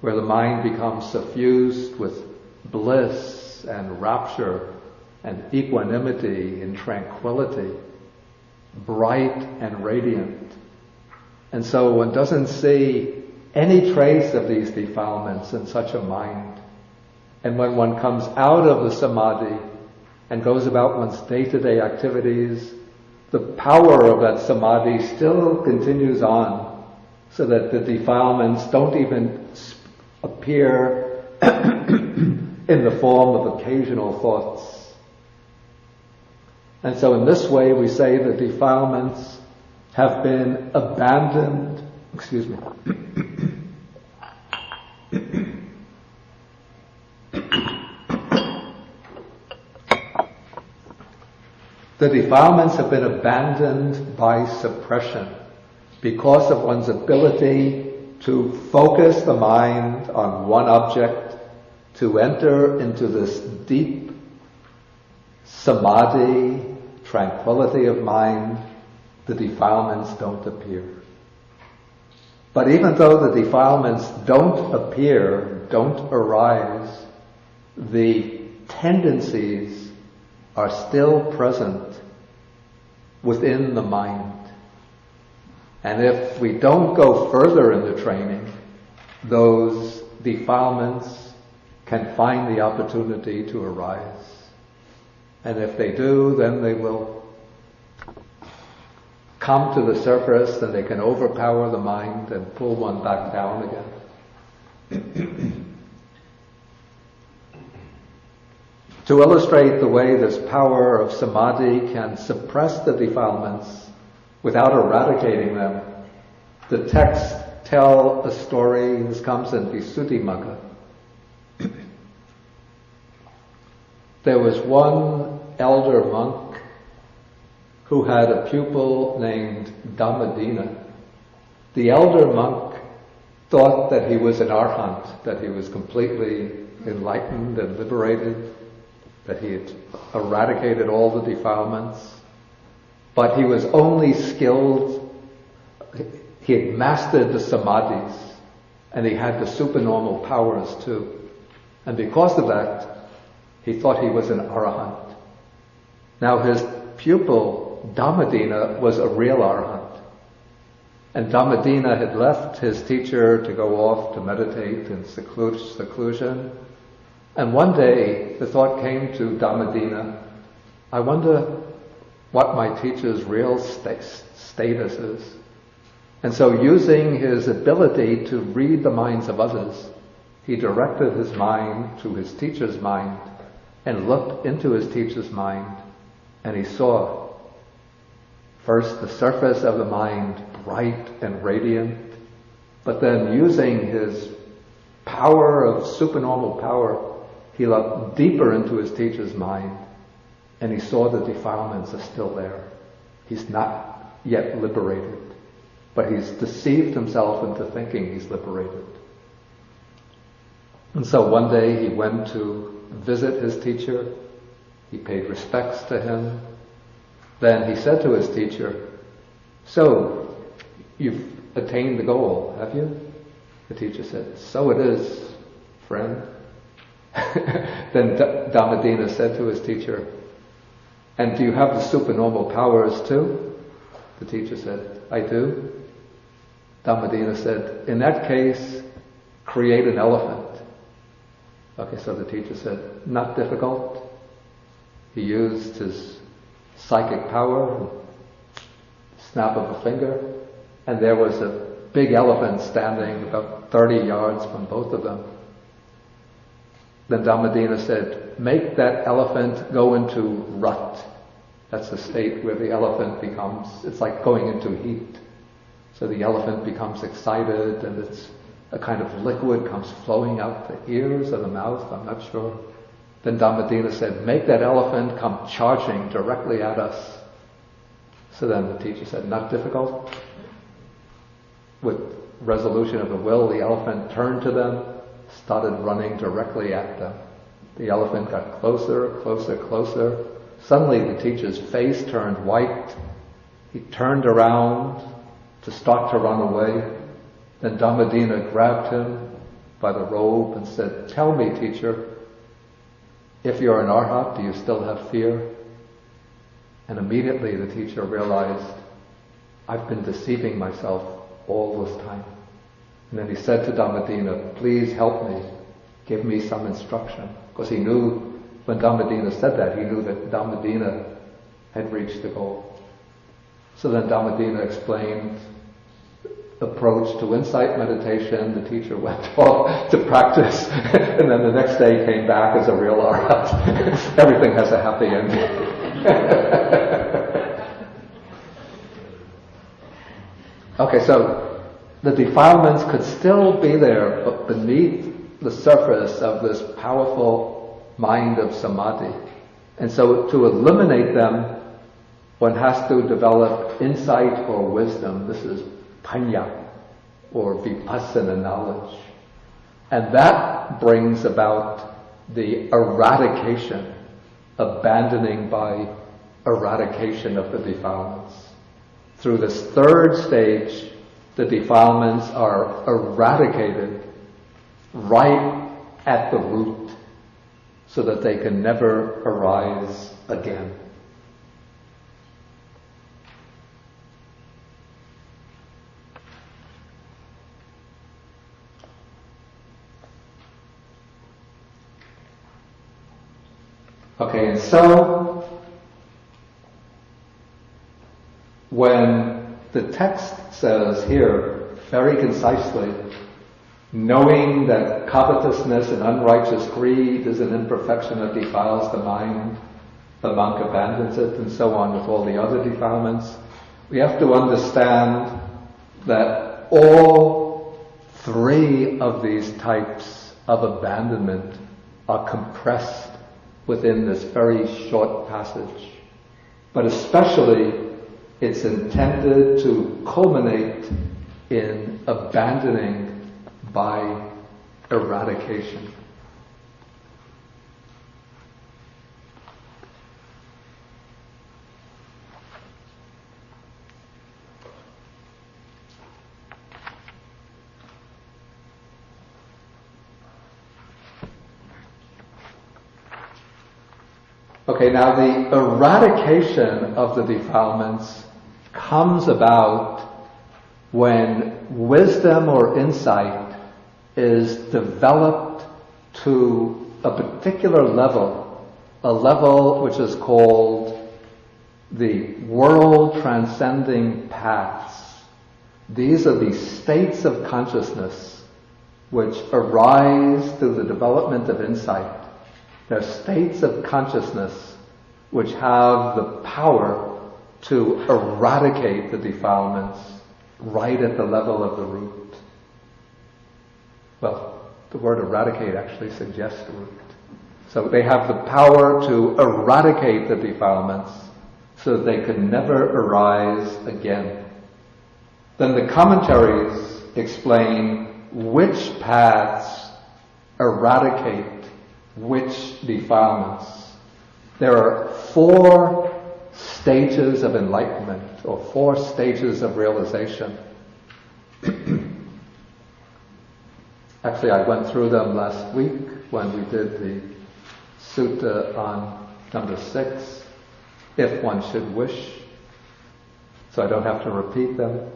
where the mind becomes suffused with bliss and rapture and equanimity and tranquility, bright and radiant. And so one doesn't see any trace of these defilements in such a mind. And when one comes out of the samadhi and goes about one's day-to-day activities, the power of that samadhi still continues on, so that the defilements don't even appear in the form of occasional thoughts. And so in this way we say the defilements have been abandoned, the defilements have been abandoned by suppression because of one's ability to focus the mind on one object, to enter into this deep samadhi, tranquility of mind. The defilements don't appear. But even though the defilements don't appear, don't arise, the tendencies are still present within the mind. And if we don't go further in the training, those defilements can find the opportunity to arise. And if they do, then they will come to the surface and they can overpower the mind and pull one back down again. To illustrate the way this power of samadhi can suppress the defilements without eradicating them, the texts tell a story. This comes in Visuddhimagga. There was one elder monk who had a pupil named Dhammadina. The elder monk thought that he was an arhat, that he was completely enlightened and liberated, that he had eradicated all the defilements, but he was only skilled, he had mastered the samadhis, and he had the supernormal powers too. And because of that, he thought he was an arahant. Now his pupil, Dhammadina, was a real arahant. And Dhammadina had left his teacher to go off to meditate in seclusion. And one day the thought came to Dhammadina, I wonder what my teacher's real status is. And so using his ability to read the minds of others, he directed his mind to his teacher's mind and looked into his teacher's mind, and he saw first the surface of the mind bright and radiant, but then using his power of supernormal power, he looked deeper into his teacher's mind, and he saw the defilements are still there. He's not yet liberated, but he's deceived himself into thinking he's liberated. And so one day he went to visit his teacher. He paid respects to him. Then he said to his teacher, so, you've attained the goal, have you? The teacher said, so it is, friend. Then Dhammadina said to his teacher, and do you have the supernormal powers too? The teacher said, I do. Dhammadina said, in that case, create an elephant. Okay, so the teacher said, not difficult. He used his psychic power, snap of a finger, and there was a big elephant standing about 30 yards from both of them. Then Dhammadina said, make that elephant go into rut. That's the state where the elephant becomes, it's like going into heat. So the elephant becomes excited and it's a kind of liquid comes flowing out the ears or the mouth, I'm not sure. Then Dhammadina said, make that elephant come charging directly at us. So then the teacher said, not difficult. With resolution of the will, the elephant turned to them, started running directly at them. The elephant got closer, closer, closer. Suddenly the teacher's face turned white. He turned around to start to run away. Then Dhammadina grabbed him by the robe and said, tell me, teacher, if you're an arhat, do you still have fear? And immediately the teacher realized, I've been deceiving myself all this time. And then he said to Dhammadina, please help me, give me some instruction. Because he knew, when Dhammadina said that, he knew that Dhammadina had reached the goal. So then Dhammadina explained approach to insight meditation. The teacher went off to practice, and then the next day came back as a real arhat. Everything has a happy ending. Okay, so the defilements could still be there, but beneath the surface of this powerful mind of samadhi. And so to eliminate them, one has to develop insight or wisdom. This is panya, or vipassana knowledge. And that brings about the eradication, abandoning by eradication of the defilements. Through this third stage, the defilements are eradicated right at the root, so that they can never arise again. Okay, and so when the text says here, very concisely, knowing that covetousness and unrighteous greed is an imperfection that defiles the mind, the monk abandons it, and so on with all the other defilements. We have to understand that all three of these types of abandonment are compressed within this very short passage. But especially, it's intended to culminate in abandoning by eradication. Okay, now the eradication of the defilements comes about when wisdom or insight is developed to a particular level, a level which is called the world transcending paths. These are the states of consciousness which arise through the development of insight. They're states of consciousness which have the power to eradicate the defilements right at the level of the root. Well, the word eradicate actually suggests the root. So they have the power to eradicate the defilements so that they can never arise again. Then the commentaries explain which paths eradicate which defilements. There are 4 stages of enlightenment, or 4 stages of realization. Actually, I went through them last week when we did the Sutta on number 6, if one should wish, so I don't have to repeat them.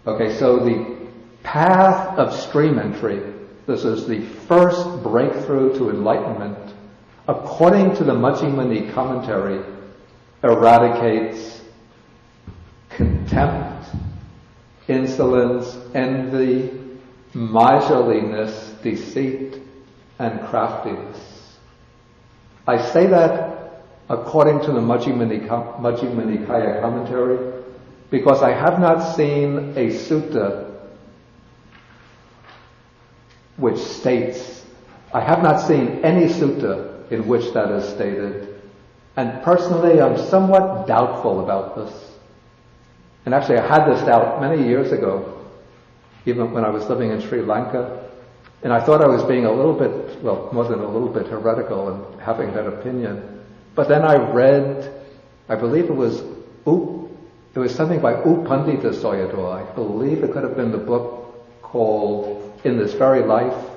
Okay, so the path of stream entry, this is the first breakthrough to enlightenment, according to the Majjhima Nikaya commentary, eradicates contempt, insolence, envy, miserliness, deceit, and craftiness. I say that according to the Majjhima Nikaya commentary because I have not seen a sutta which states, I have not seen any sutta in which that is stated, and personally I'm somewhat doubtful about this. And actually I had this doubt many years ago, even when I was living in Sri Lanka, and I thought I was being a little bit, well, more than a little bit heretical in having that opinion. But then I read, I believe it was something by U Pandita Sayadaw. I believe it could have been the book called In This Very Life.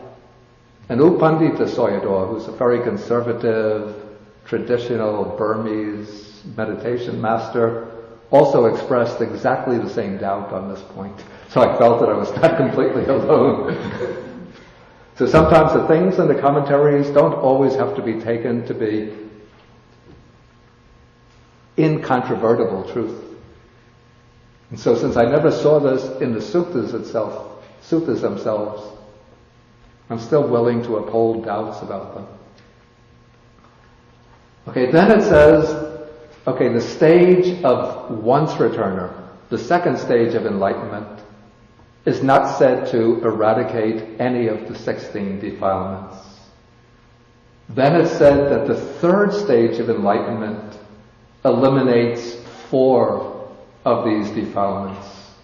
And U Pandita Sayadaw, who's a very conservative, traditional Burmese meditation master, also expressed exactly the same doubt on this point. So I felt that I was not completely alone. So sometimes the things in the commentaries don't always have to be taken to be incontrovertible truth. And so since I never saw this in the suttas themselves, I'm still willing to uphold doubts about them. Okay, then it says, okay, the stage of once returner, the second stage of enlightenment, is not said to eradicate any of the 16 defilements. Then it's said that the third stage of enlightenment eliminates 4 of these defilements: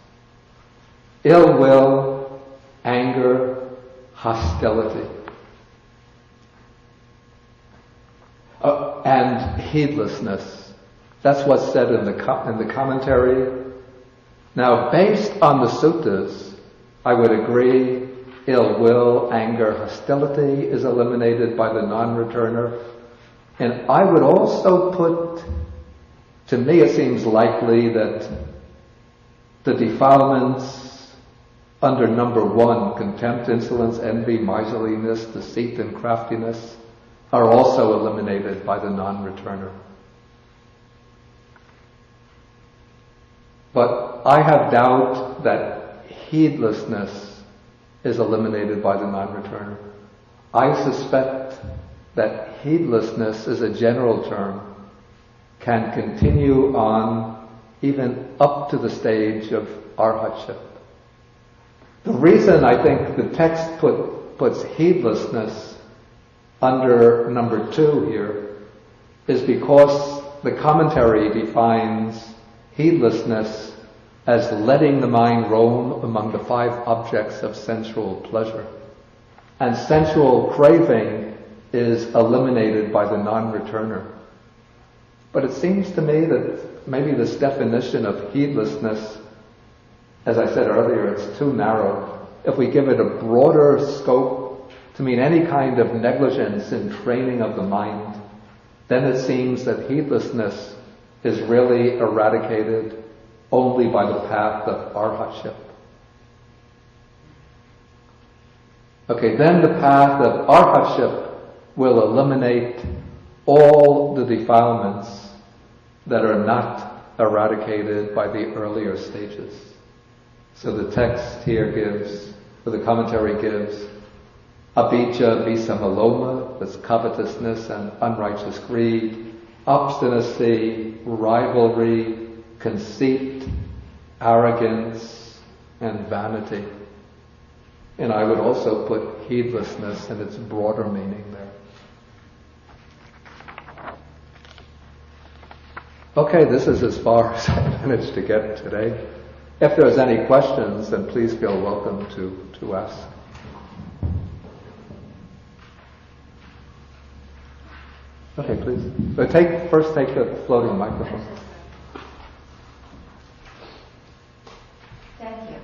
ill will, anger, hostility, and heedlessness. That's what's said in the commentary. Now, based on the suttas, I would agree ill will, anger, hostility is eliminated by the non-returner. And I would also put, to me it seems likely that the defilements under number 1, contempt, insolence, envy, miserliness, deceit, and craftiness, are also eliminated by the non-returner. But I have doubt that heedlessness is eliminated by the non-returner. I suspect that heedlessness is a general term, can continue on even up to the stage of arhatship. The reason I think the text puts heedlessness under number 2 here is because the commentary defines heedlessness as letting the mind roam among the 5 objects of sensual pleasure. And sensual craving is eliminated by the non-returner. But it seems to me that maybe this definition of heedlessness, as I said earlier, it's too narrow. If we give it a broader scope to mean any kind of negligence in training of the mind, then it seems that heedlessness is really eradicated only by the path of arhatship. Okay, then the path of arhatship will eliminate all the defilements that are not eradicated by the earlier stages. So the text here gives, or the commentary gives, abhijja visamaloma, that's covetousness and unrighteous greed, obstinacy, rivalry, conceit, arrogance, and vanity. And I would also put heedlessness in its broader meaning there. Okay, this is as far as I managed to get today. If there's any questions, then please feel welcome to ask. Okay, please. But first take the floating microphone. Thank you.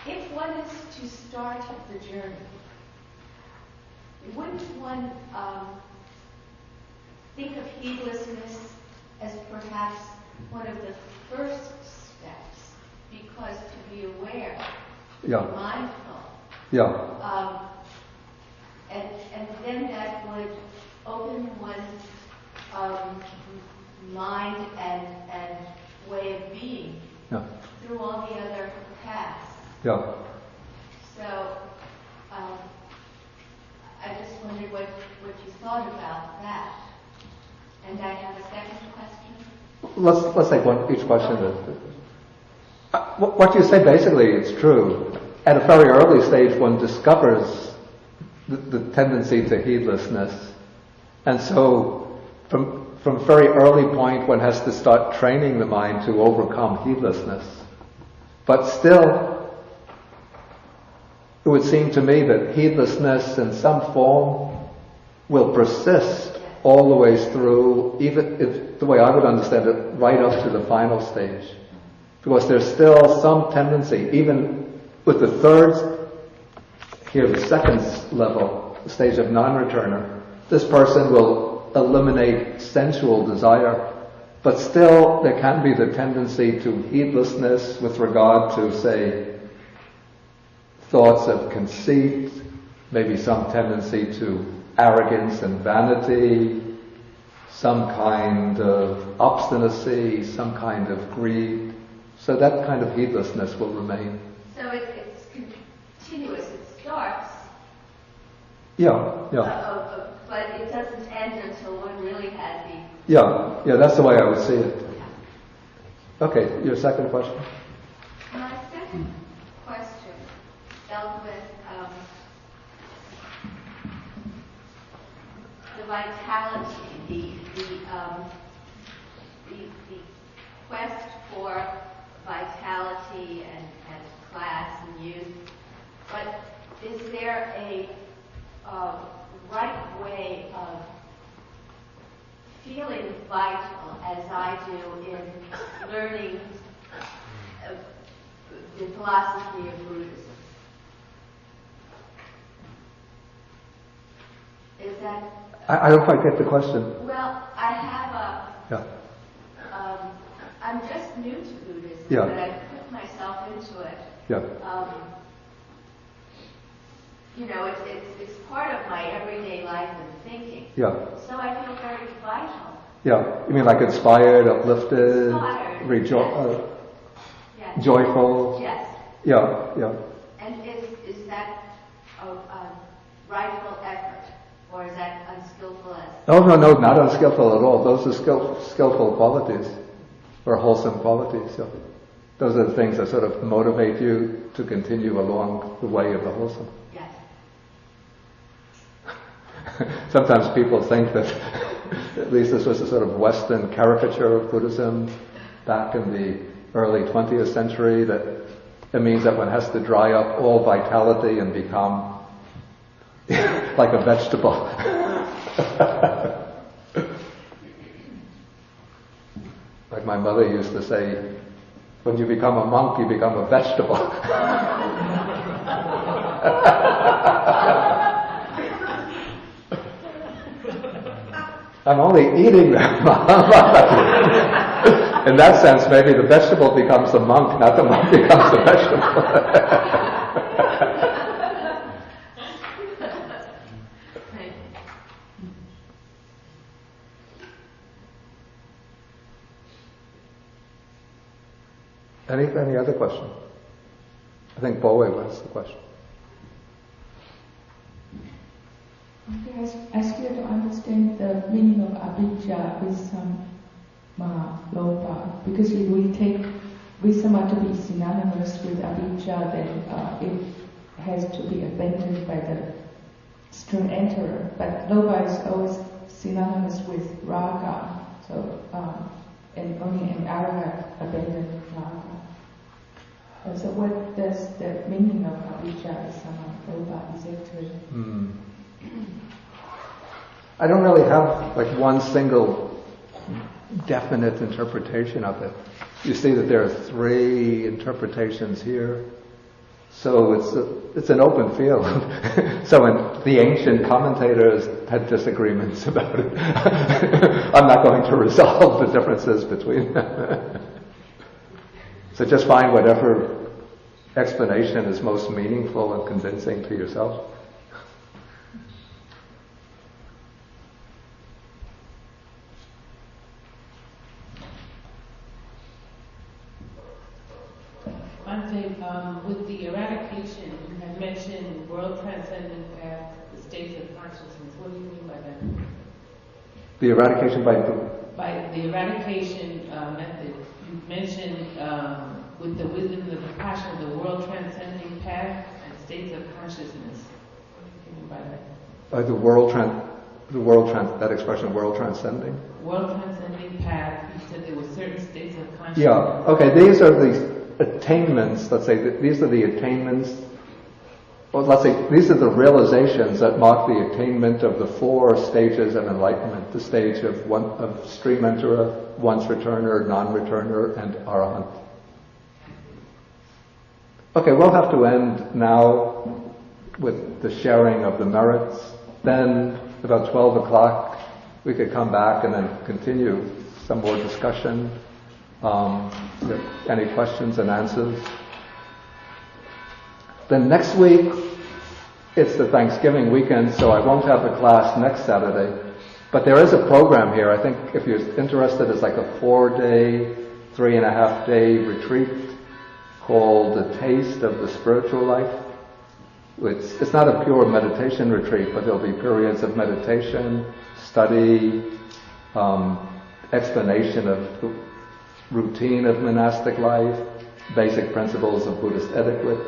If one is to start the journey, wouldn't one think of heedlessness as perhaps one of the first steps? Because to be aware, to be mindful, and then that would open one's mind and way of being through all the other paths. So I just wondered what you thought about that. And I have a second question. Let's take each question. What you say basically is true. At a very early stage, one discovers the tendency to heedlessness, and so from a very early point, one has to start training the mind to overcome heedlessness. But still, it would seem to me that heedlessness in some form will persist all the way through, even if the way I would understand it, right up to the final stage. Because there's still some tendency, even with the third, here the second level, the stage of non-returner, this person will eliminate sensual desire, but still there can be the tendency to heedlessness with regard to, say, thoughts of conceit, maybe some tendency to arrogance and vanity, some kind of obstinacy, some kind of greed. So that kind of heedlessness will remain. So it's continuous. It starts. But it doesn't end until one really has the... Yeah, that's the way I would see it. Okay, your second question? My second question dealt with the vitality, the quest for vitality and class and youth. But is there a right way of feeling vital, as I do in learning the philosophy of Buddhism? Is that... I don't quite get the question. Well, I have I'm just new to Buddhism, but I put myself into it. It's part of my everyday life and thinking. So I feel very vital. You mean like inspired, uplifted, Inspired. rejoice? Yes. joyful. Yes. Yeah. And is that a rightful effort, or is that unskillful as? Oh, no, not unskillful at all. Those are skillful qualities, or wholesome qualities. Yeah. Those are the things that sort of motivate you to continue along the way of the wholesome. Yes. Sometimes people think that, at least this was a sort of Western caricature of Buddhism back in the early 20th century, that it means that one has to dry up all vitality and become like a vegetable. Like my mother used to say, when you become a monk, you become a vegetable. I'm only eating them. In that sense, maybe the vegetable becomes the monk, not the monk becomes the vegetable. Any other question? I think Bowie was the question. Okay, I still don't understand the meaning of avijja with some lopa, because if we take visama to be synonymous with avijja, then it has to be abandoned by the stream enterer. But lopa is always synonymous with raga, so and only an arahat abandoned raga. So what does the meaning of avijja visama lopa exactly? I don't really have like one single definite interpretation of it. You see that there are 3 interpretations here, so it's an open field. So when the ancient commentators had disagreements about it, I'm not going to resolve the differences between them. So just find whatever explanation is most meaningful and convincing to yourself. With the eradication, you had mentioned world transcendent path, the states of consciousness. What do you mean by that? The eradication by the eradication method, you mentioned with the wisdom and the compassion, the world transcending path and states of consciousness. What do you mean by that? By that expression, world transcending? World transcending path, you said there were certain states of consciousness. Yeah, okay, these are the attainments, let's say, these are the attainments, well, let's say, these are the realizations that mark the attainment of the 4 stages of enlightenment, the stage of stream enterer, once returner, non-returner, and arahant. Okay, we'll have to end now with the sharing of the merits. Then, about 12 o'clock, we could come back and then continue some more discussion. Any questions and answers? Then next week, it's the Thanksgiving weekend, so I won't have the class next Saturday. But there is a program here. I think if you're interested, it's like a 4-day, 3.5-day retreat called The Taste of the Spiritual Life. It's not a pure meditation retreat, but there'll be periods of meditation, study, explanation of the routine of monastic life, basic principles of Buddhist etiquette.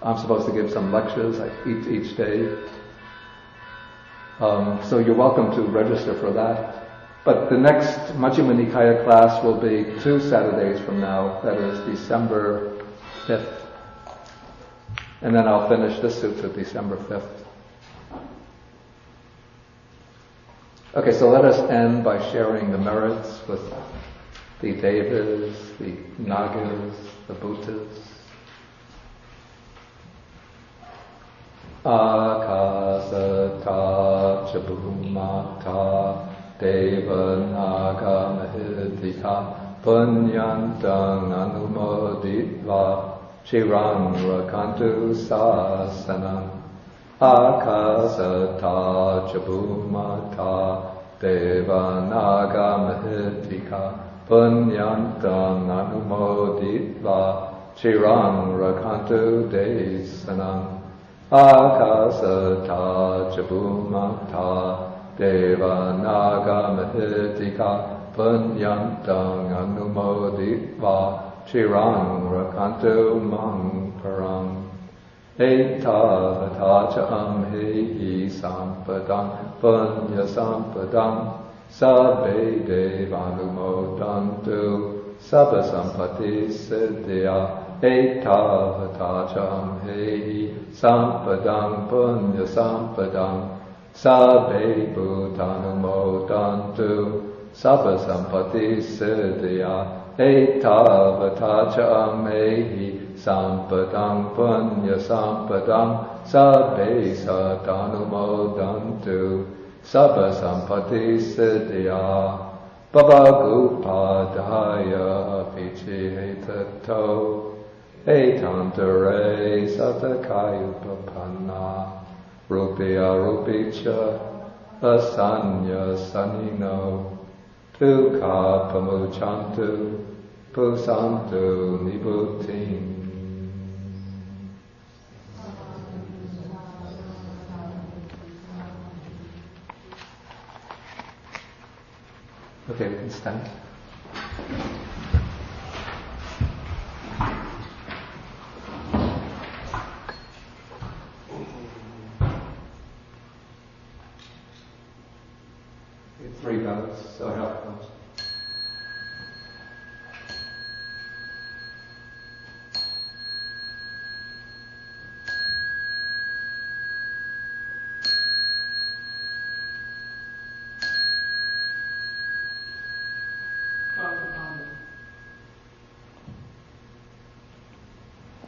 I'm supposed to give some lectures each day. So you're welcome to register for that. But the next Majjhima Nikaya class will be 2 Saturdays from now, that is December 5th. And then I'll finish this sutta December 5th. Okay, so let us end by sharing the merits with the Devas, the Nagas, the Bhutas. Akasata chabhumata deva naga mahidika punyantang anumoditva chiram rakantu sasanam. Akasata chabhumata deva naga mahidika punyantang anumoditva chirang rakantu desanam akasata chabumata deva naga mahitika punyantang anumoditva chirang rakantu mang parang Etavatacha amhehi sampadam punya sampadam sabbe devanumodantu sabba sampati siddhya etavatacha amhehi sampadam punya sampadam sabbe bhutanumodantu sabba sampati siddhya etavatacha amhehi Sampadam punya sampadam sabbe satanumodantu sabba sampati siddhya bhavagupadaya pichihetato etantare satakayupapanna rupya rupicha asanya sanino tukha pamuchantu pusantu nibutim. Okay, we can stand. Three bows, so help us.